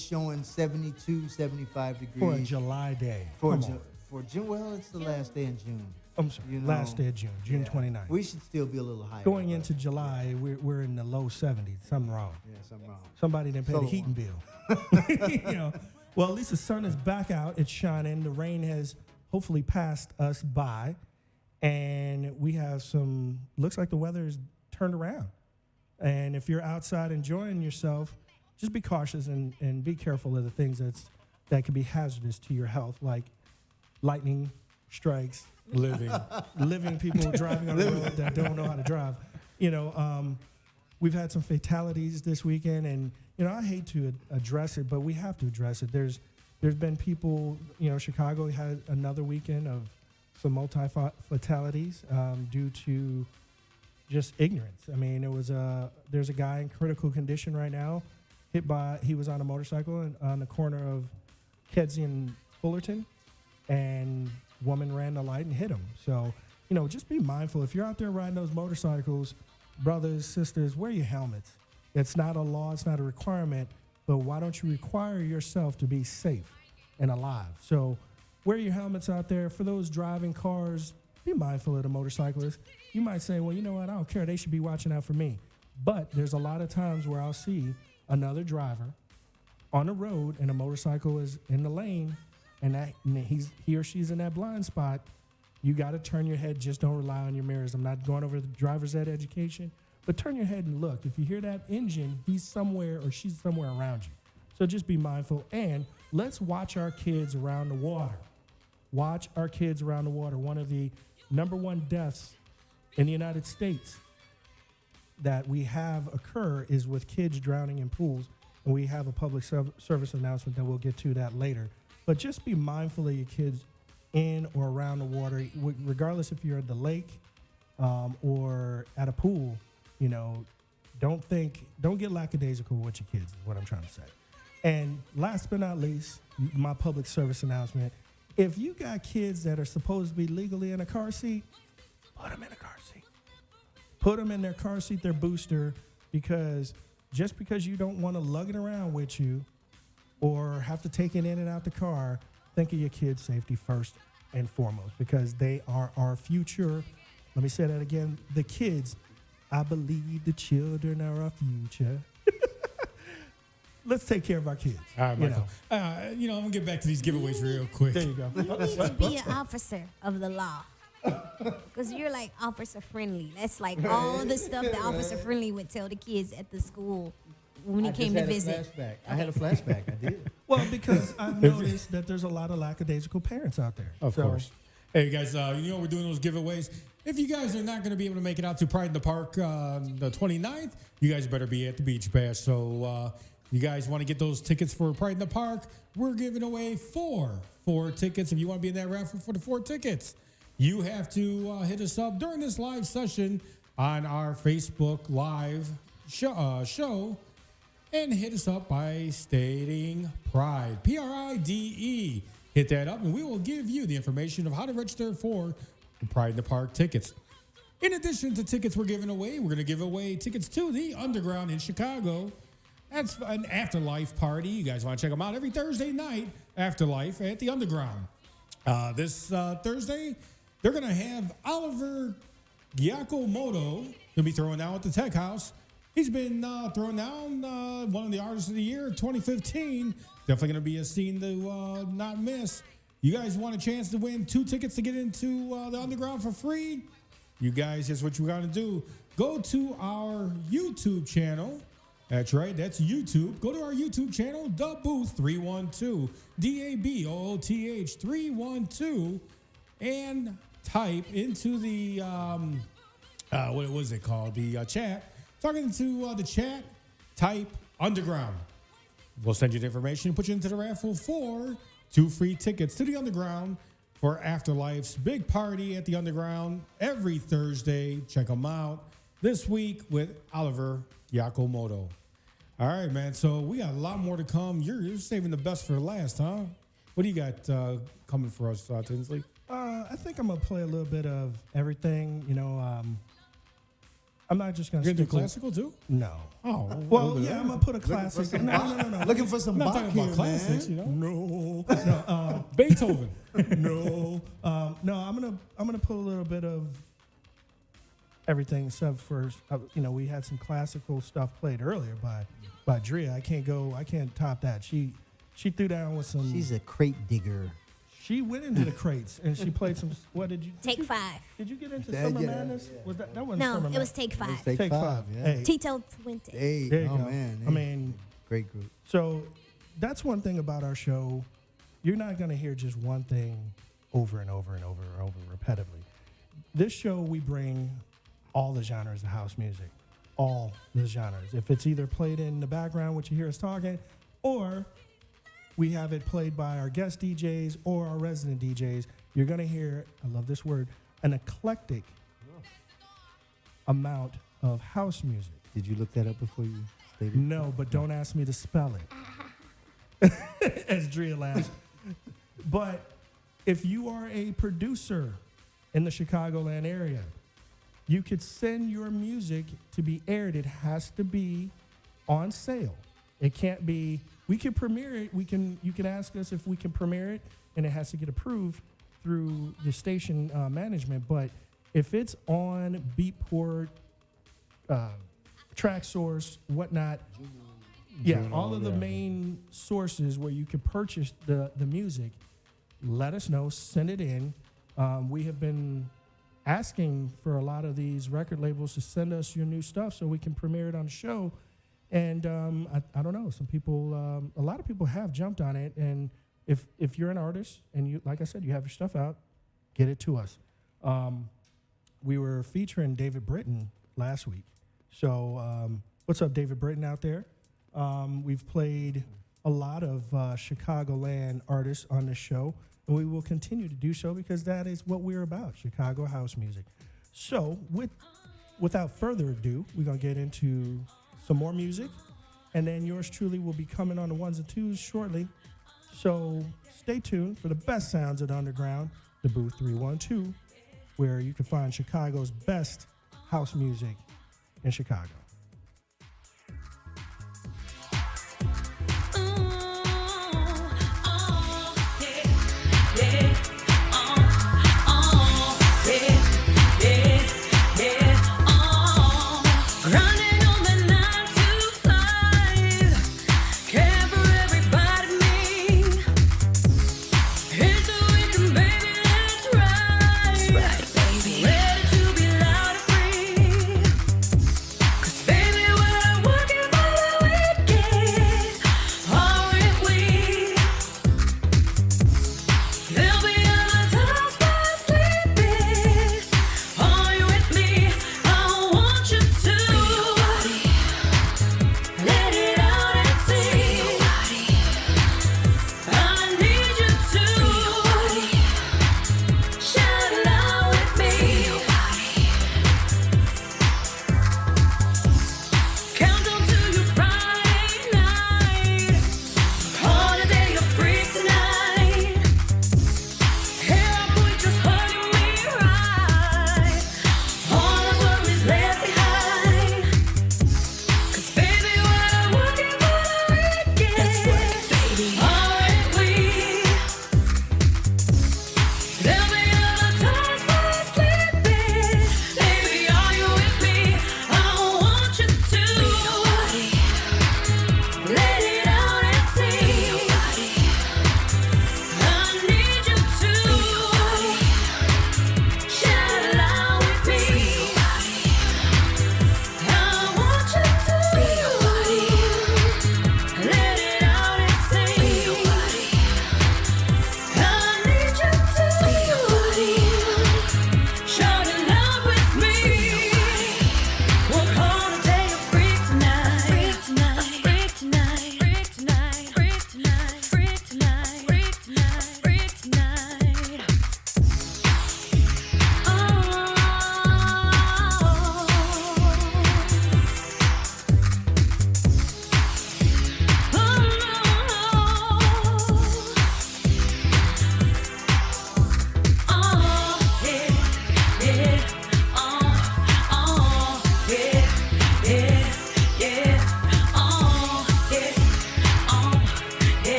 Speaker 23: showing 72, 75 degrees
Speaker 6: For a July day.
Speaker 23: For
Speaker 6: Come on.
Speaker 23: for June. Well, it's the last day in June.
Speaker 6: I'm sorry, last day of June, June 29th.
Speaker 23: We should still be a little higher.
Speaker 6: Going into July, we're in the low 70s. Something wrong.
Speaker 23: Yeah, something wrong.
Speaker 6: Somebody didn't pay
Speaker 23: So
Speaker 6: the heating bill. Well, at least the sun is back out. It's shining. The rain has hopefully passed us by. And we have looks like the weather is turned around. And if you're outside enjoying yourself, just be cautious and be careful of the things that can be hazardous to your health, like lightning strikes, living people driving on the road that don't know how to drive. We've had some fatalities this weekend, and I hate to address it, but we have to address it. There's been people, Chicago had another weekend of some fatalities due to just ignorance. I mean, there's a guy in critical condition right now, he was on a motorcycle on the corner of Kedzie and Fullerton, and woman ran the light and hit him. So, just be mindful. If you're out there riding those motorcycles, brothers, sisters, wear your helmets. It's not a law, it's not a requirement, but why don't you require yourself to be safe and alive? So wear your helmets out there. For those driving cars, be mindful of the motorcyclists. You might say, well, you know what, I don't care. They should be watching out for me. But there's a lot of times where I'll see another driver on the road and a motorcycle is in the lane, and he or she's in that blind spot. You got to turn your head. Just don't rely on your mirrors. I'm not going over the driver's ed education, but turn your head and look. If you hear that engine, he's somewhere or she's somewhere around you. So just be mindful, and let's watch our kids around the water. Watch our kids around the water. One of the number one deaths in the United States that we have occur is with kids drowning in pools, and we have a public service announcement that we'll get to that later. But just be mindful of your kids in or around the water, regardless if you're at the lake or at a pool. Don't get lackadaisical with your kids is what I'm trying to say. And last but not least, my public service announcement. If you got kids that are supposed to be legally in a car seat, put them in a car seat. Put them in their car seat, their booster, because just because you don't want to lug it around with you or have to take it in and out the car, think of your kids' safety first and foremost, because they are our future. Let me say that again. The kids, I believe the children are our future. Let's take care of our kids.
Speaker 14: All right, Michael. I'm going to get back to these giveaways real quick.
Speaker 6: There you go.
Speaker 15: You need to be an officer of the law. Because you're like officer friendly. That's like all the stuff that officer friendly would tell the kids at the school when he came to visit.
Speaker 23: I had a flashback. I did.
Speaker 6: Well, because I've noticed that there's a lot of lackadaisical parents out there.
Speaker 14: Of course. Hey, guys, we're doing those giveaways. If you guys are not going to be able to make it out to Pride in the Park the 29th, you guys better be at the Beach Bash. So you guys want to get those tickets for Pride in the Park, we're giving away four tickets. If you want to be in that raffle for the 4 tickets, you have to hit us up during this live session on our Facebook Live show and hit us up by stating Pride, Pride. Hit that up, and we will give you the information of how to register for the Pride in the Park tickets. In addition to tickets we're giving away, we're going to give away tickets to the Underground in Chicago. That's an Afterlife party. You guys want to check them out every Thursday night, Afterlife at the Underground. This Thursday, they're going to have Oliver Giacomoto going to be throwing down at the Tech House. He's been throwing down one of the Artists of the Year 2015. Definitely going to be a scene to not miss. You guys want a chance to win 2 tickets to get into the Underground for free? You guys, here's what you got to do. Go to our YouTube channel. That's right, that's YouTube. Go to our YouTube channel, DaBooth312, DaBooth 312, and type into the, what was it called? The chat. Talking to the chat, type Underground. We'll send you the information, put you into the raffle for 2 free tickets to the Underground for Afterlife's big party at the Underground every Thursday. Check them out this week with Oliver Giacomoto. All right, man. So we got a lot more to come. You're saving the best for last, huh? What do you got coming for us, Tinsley?
Speaker 6: I I think I'm gonna play a little bit of everything. I'm not just gonna.
Speaker 14: You're gonna do
Speaker 6: stick with-
Speaker 14: classical too?
Speaker 6: No.
Speaker 14: Oh,
Speaker 6: well, yeah, I'm gonna put a
Speaker 23: Looking for
Speaker 6: classic.
Speaker 23: some
Speaker 6: No.
Speaker 23: Bach. Looking for some
Speaker 14: I'm not
Speaker 23: Bach
Speaker 14: talking about
Speaker 23: here,
Speaker 14: classics,
Speaker 23: man.
Speaker 14: you know.
Speaker 6: No.
Speaker 14: Beethoven.
Speaker 6: No. No. I'm gonna put a little bit of everything. Except for we had some classical stuff played earlier by Drea. I can't top that. She threw down with some.
Speaker 23: She's a crate digger.
Speaker 6: She went into the crates and she played some. What did you?
Speaker 15: Take 5.
Speaker 6: Did you get into
Speaker 23: Yeah,
Speaker 6: Summer
Speaker 23: yeah,
Speaker 6: Madness?
Speaker 23: yeah.
Speaker 6: Was that wasn't
Speaker 15: No,
Speaker 6: Summer
Speaker 15: it was
Speaker 6: Madness.
Speaker 15: Take 5.
Speaker 23: Take five, yeah.
Speaker 6: Hey.
Speaker 15: Tito Fuente.
Speaker 23: Hey,
Speaker 6: There you
Speaker 23: oh
Speaker 6: go.
Speaker 23: man.
Speaker 6: I mean,
Speaker 23: great group.
Speaker 6: so that's one thing about our show. You're not going to hear just one thing over and over and over and over repetitively. This show, we bring all the genres of house music, all the genres. If it's either played in the background, what you hear us talking, or we have it played by our guest DJs or our resident DJs, you're going to hear, I love this word, an eclectic amount of house music.
Speaker 23: Did you look that up before you stated?
Speaker 6: No, but don't ask me to spell it. As Drea laughs. But if you are a producer in the Chicagoland area, you could send your music to be aired. It has to be on sale. It can't be, we can premiere it. You can ask us if we can premiere it, and it has to get approved through the station management. But if it's on Beatport, Track Source, whatnot, all of the main sources where you can purchase the music, let us know, send it in. We have been asking for a lot of these record labels to send us your new stuff so we can premiere it on the show. And I don't know, some people, a lot of people have jumped on it. And if you're an artist and you, like I said, you have your stuff out, get it to us. We were featuring David Britton last week. So what's up, David Britton out there? We've played a lot of Chicagoland artists on this show, and we will continue to do so because that is what we're about, Chicago house music. So without further ado, we're going to get into some more music, and then yours truly will be coming on the ones and twos shortly. So stay tuned for the best sounds of the underground, DaBooth312, where you can find Chicago's best house music in Chicago.
Speaker 1: Ready to be loud and free. 'Cause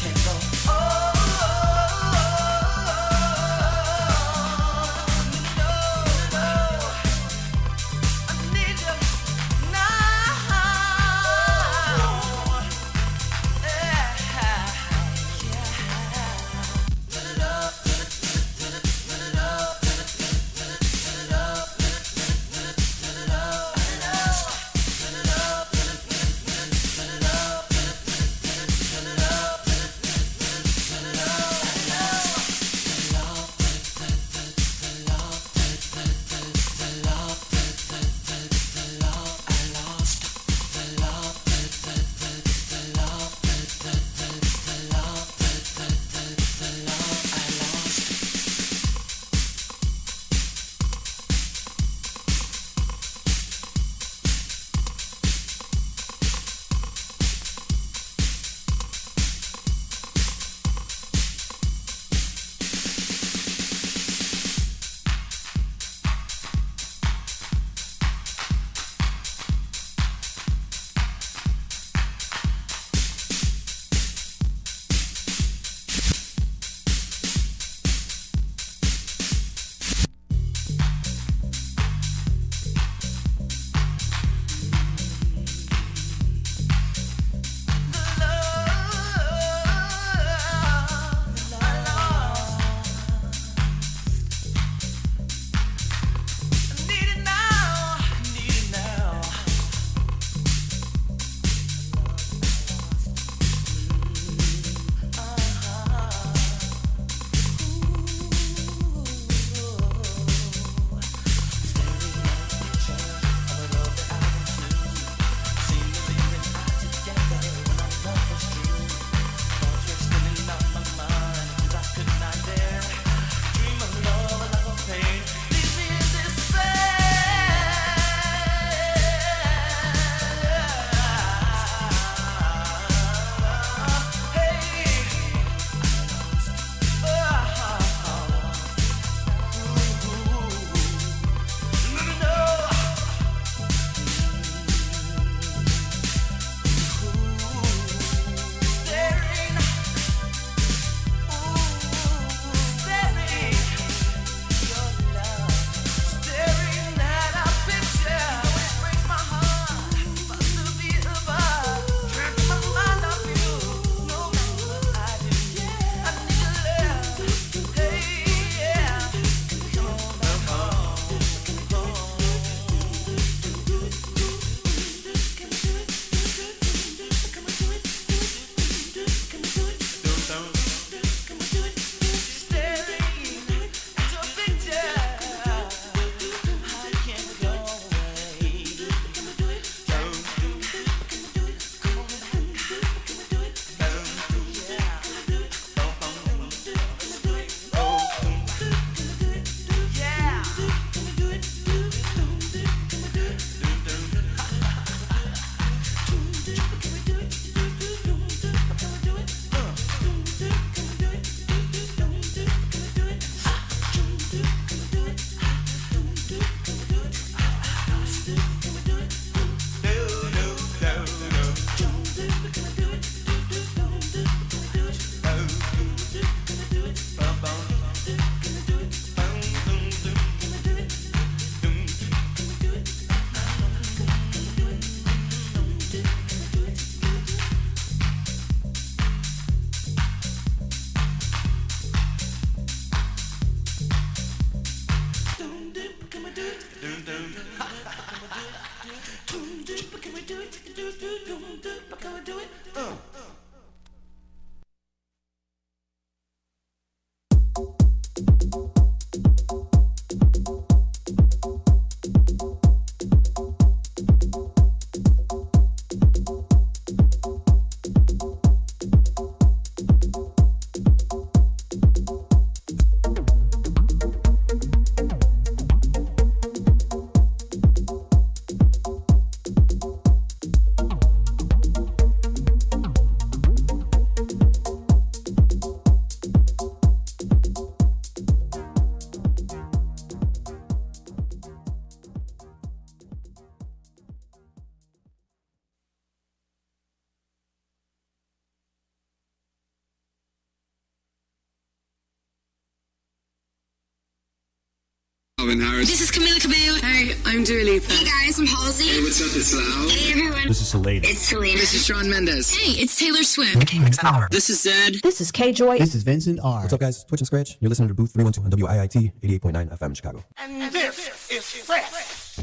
Speaker 2: Can't go
Speaker 5: Alvin Harris.
Speaker 4: This is Camila Cabello.
Speaker 5: Hey, I'm Dua Lipa.
Speaker 4: Hey guys, I'm Halsey.
Speaker 5: Hey, what's up? It's Lau.
Speaker 4: Hey everyone.
Speaker 8: This is Salade.
Speaker 4: It's Selena.
Speaker 5: This is Shawn Mendes.
Speaker 4: Hey, it's Taylor Swift.
Speaker 5: This is Zed.
Speaker 12: This is K-Joy.
Speaker 23: This is Vincent R.
Speaker 8: What's up, guys? Twitch and Scratch. You're listening to Booth 312 on WIIT 88.9 FM in Chicago.
Speaker 1: And this is fresh.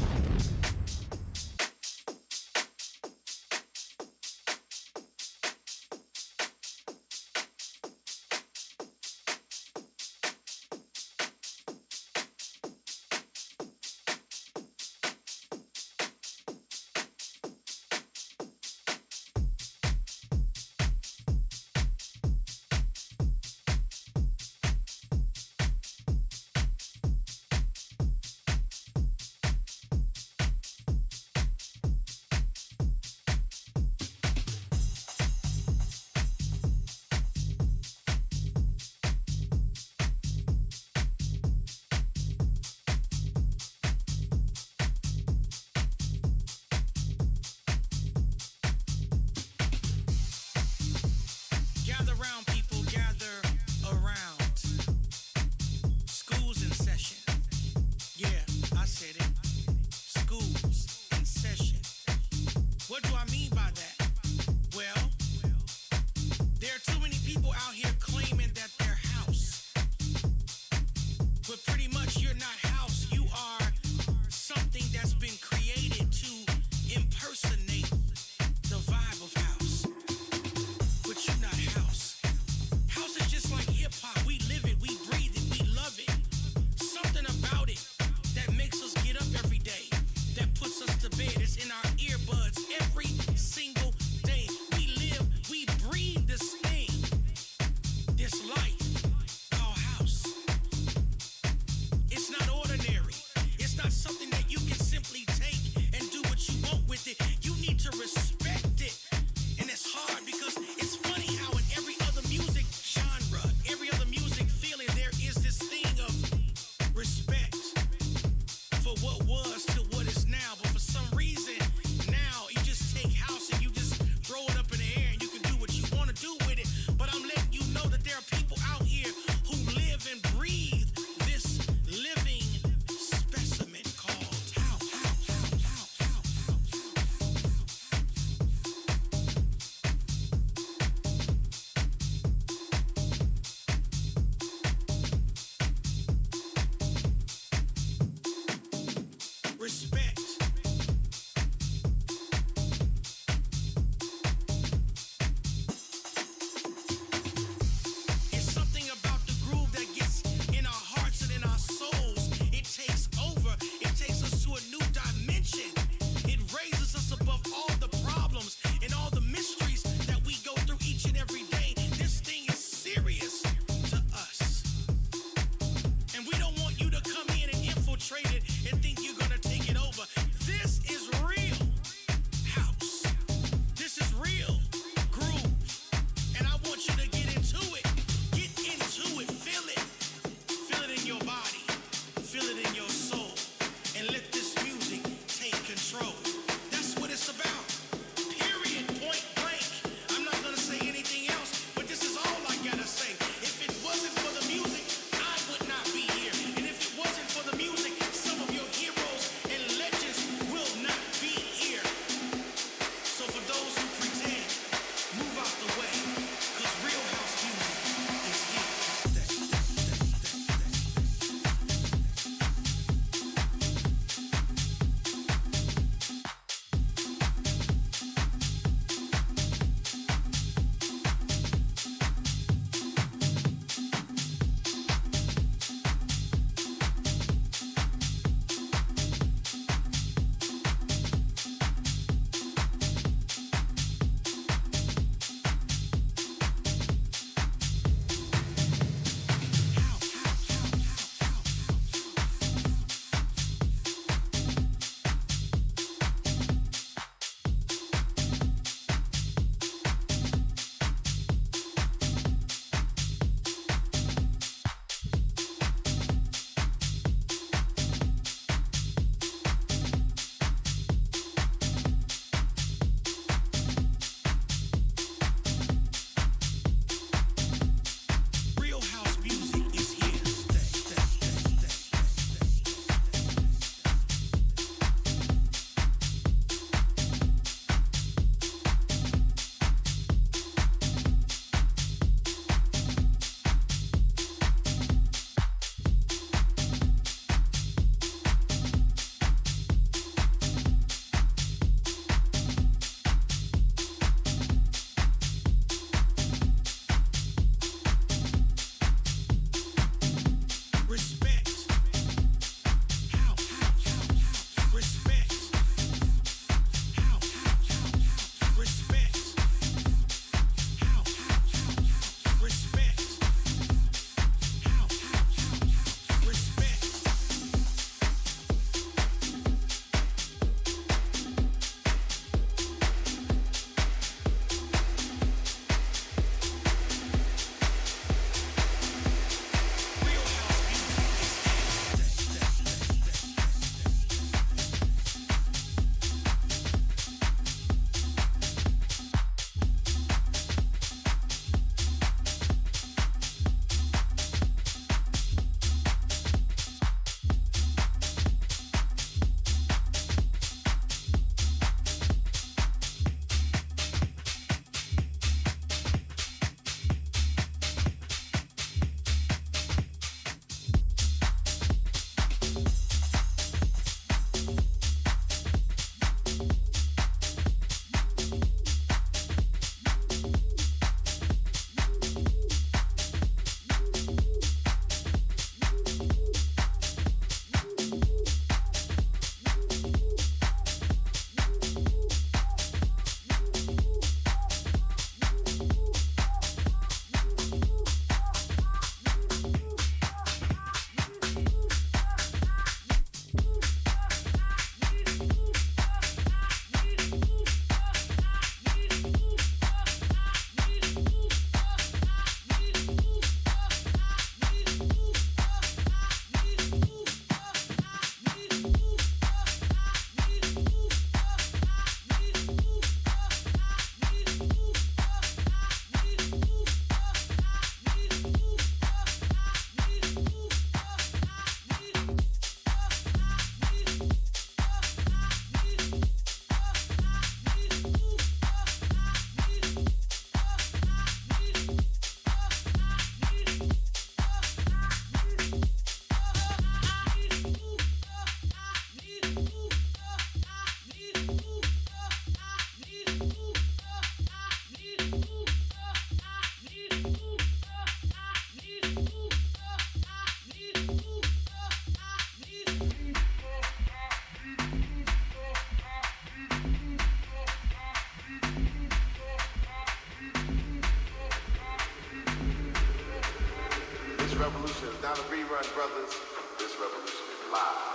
Speaker 11: revolution is not a rerun, brothers. This revolution is live.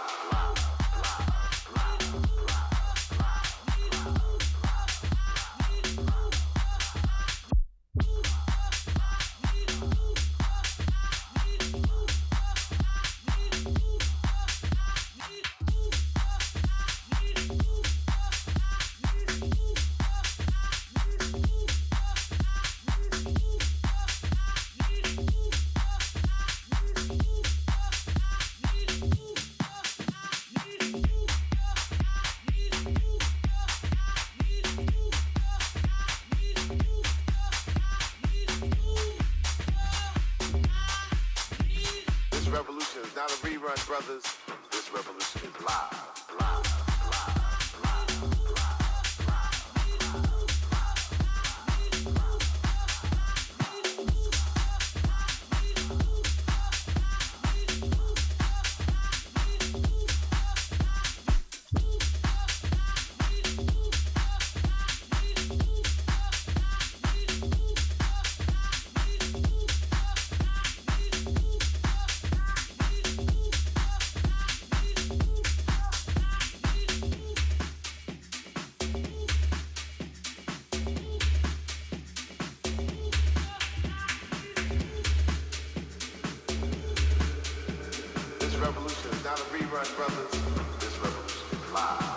Speaker 11: This revolution is not a rerun, brothers. This revolution is live, live. This revolution is not a rerun, brothers. This revolution is live.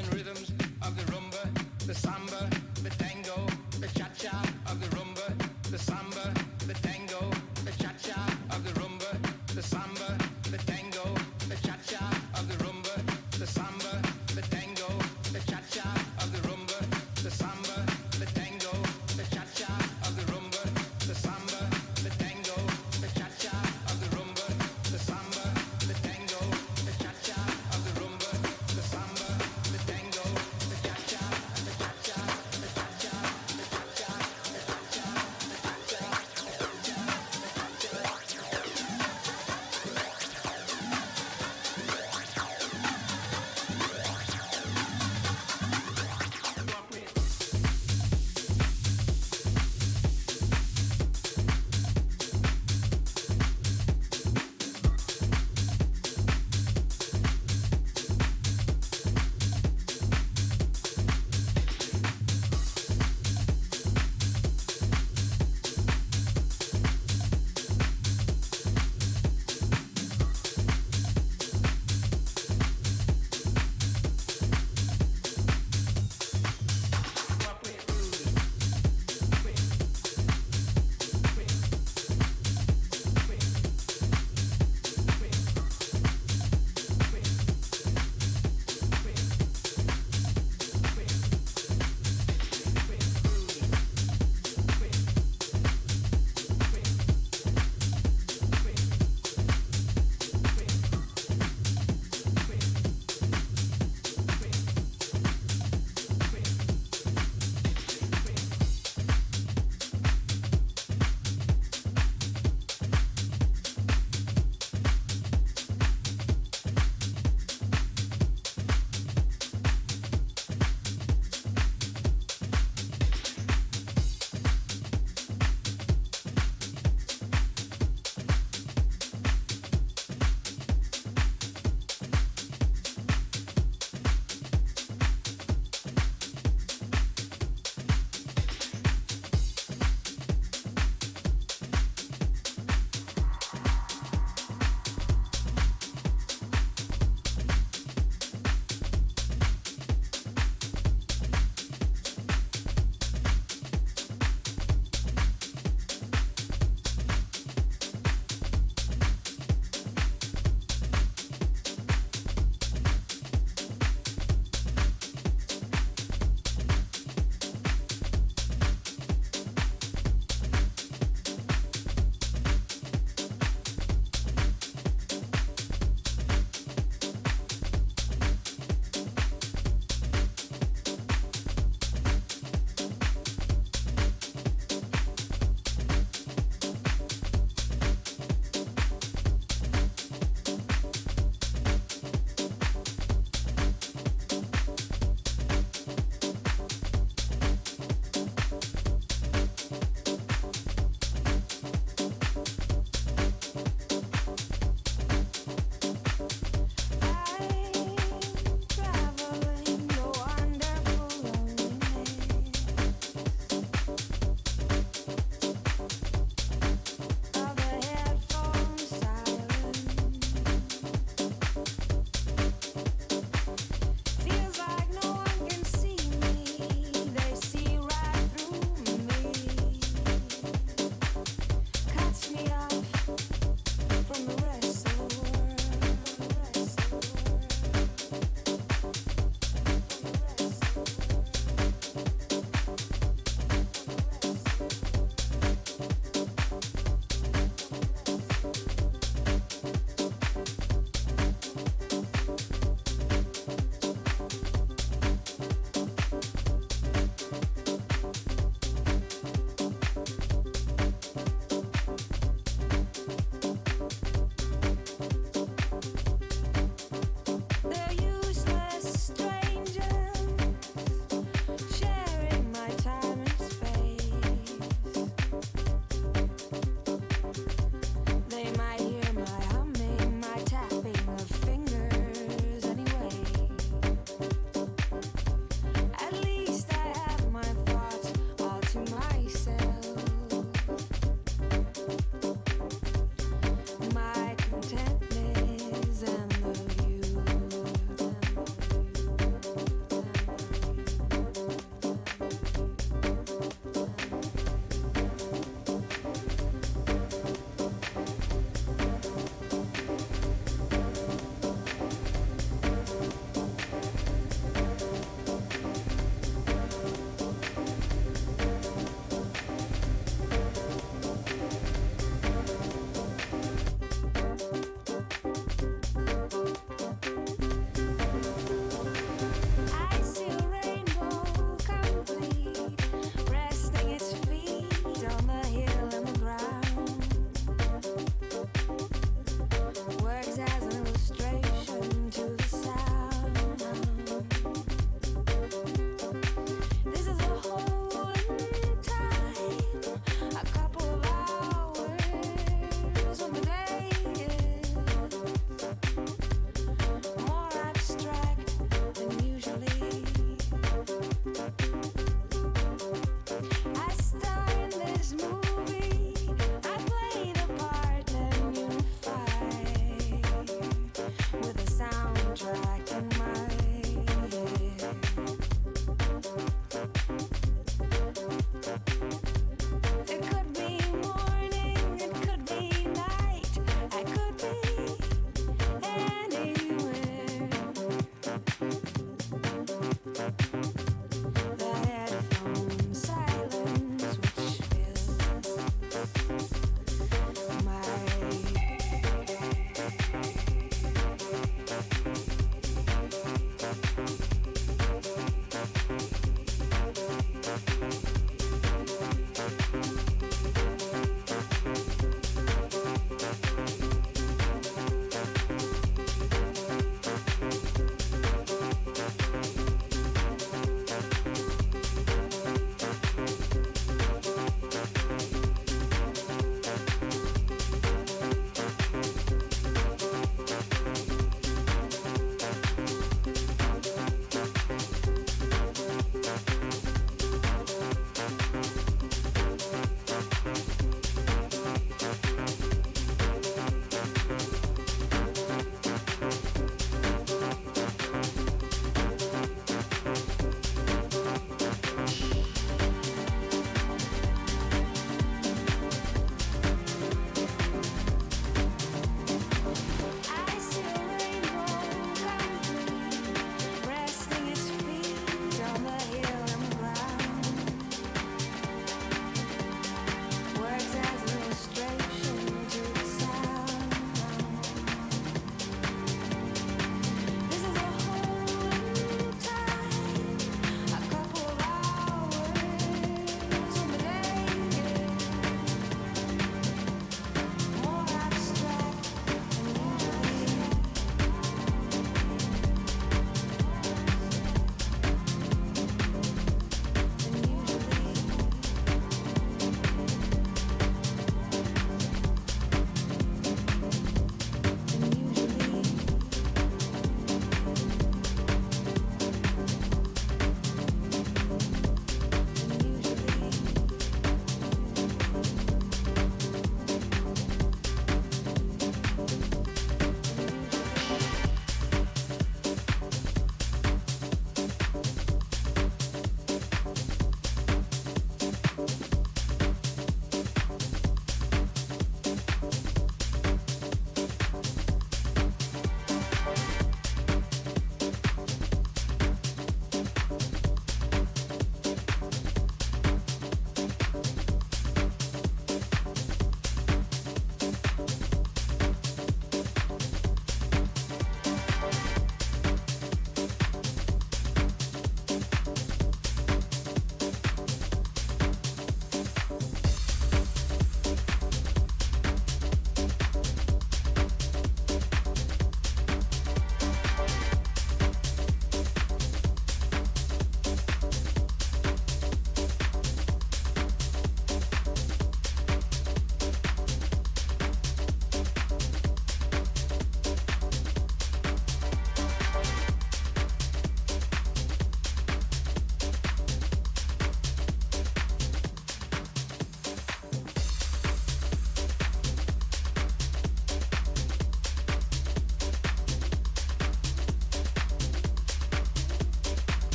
Speaker 2: African rhythms of the rumba, the samba, the tango, the cha-cha of the rumba, the samba, the tango, the cha-cha of the rumba, the samba, the tango, the cha-cha of the rumba, the samba, the tango, the cha-cha of the rumba, the samba, the tango, the cha-cha of the rumba, the samba, the tango, the cha-cha of the rumba, the samba, the tango, the cha-cha of the rumba, the samba, the tango, the cha-cha, the cha-cha, the cha-cha, the cha-cha, the cha-cha, the cha-cha, the cha-cha, the cha-cha.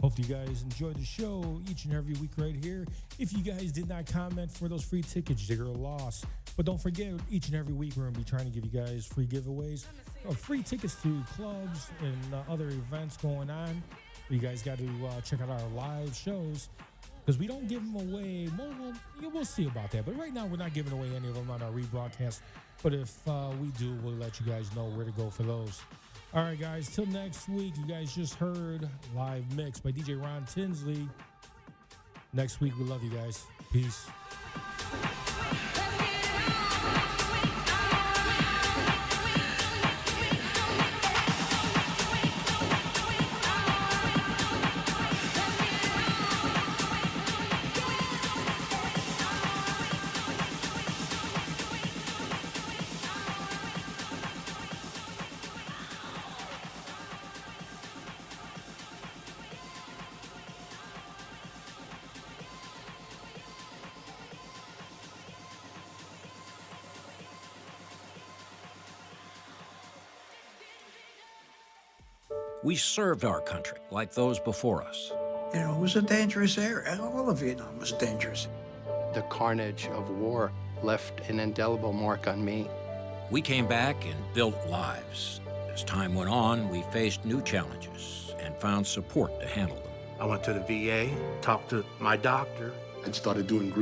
Speaker 14: Hopefully you guys enjoyed the show each and every week right here. If you guys did not comment for those free tickets, they're a loss. But don't forget, each and every week we're going to be trying to give you guys free giveaways, free tickets to clubs and other events going on. You guys got to check out our live shows because we don't give them away. We'll see about that. But right now we're not giving away any of them on our rebroadcast. But if we do, we'll let you guys know where to go for those. All right, guys, till next week. You guys just heard Live Mix by DJ Ron Tinsley. Next week, we love you guys. Peace.
Speaker 3: We served our country like those before us.
Speaker 7: You know, it was a dangerous area. All of Vietnam was dangerous.
Speaker 10: The carnage of war left an indelible mark on me.
Speaker 3: We came back and built lives. As time went on, we faced new challenges and found support to handle them.
Speaker 24: I went to the VA, talked to my doctor, and started doing group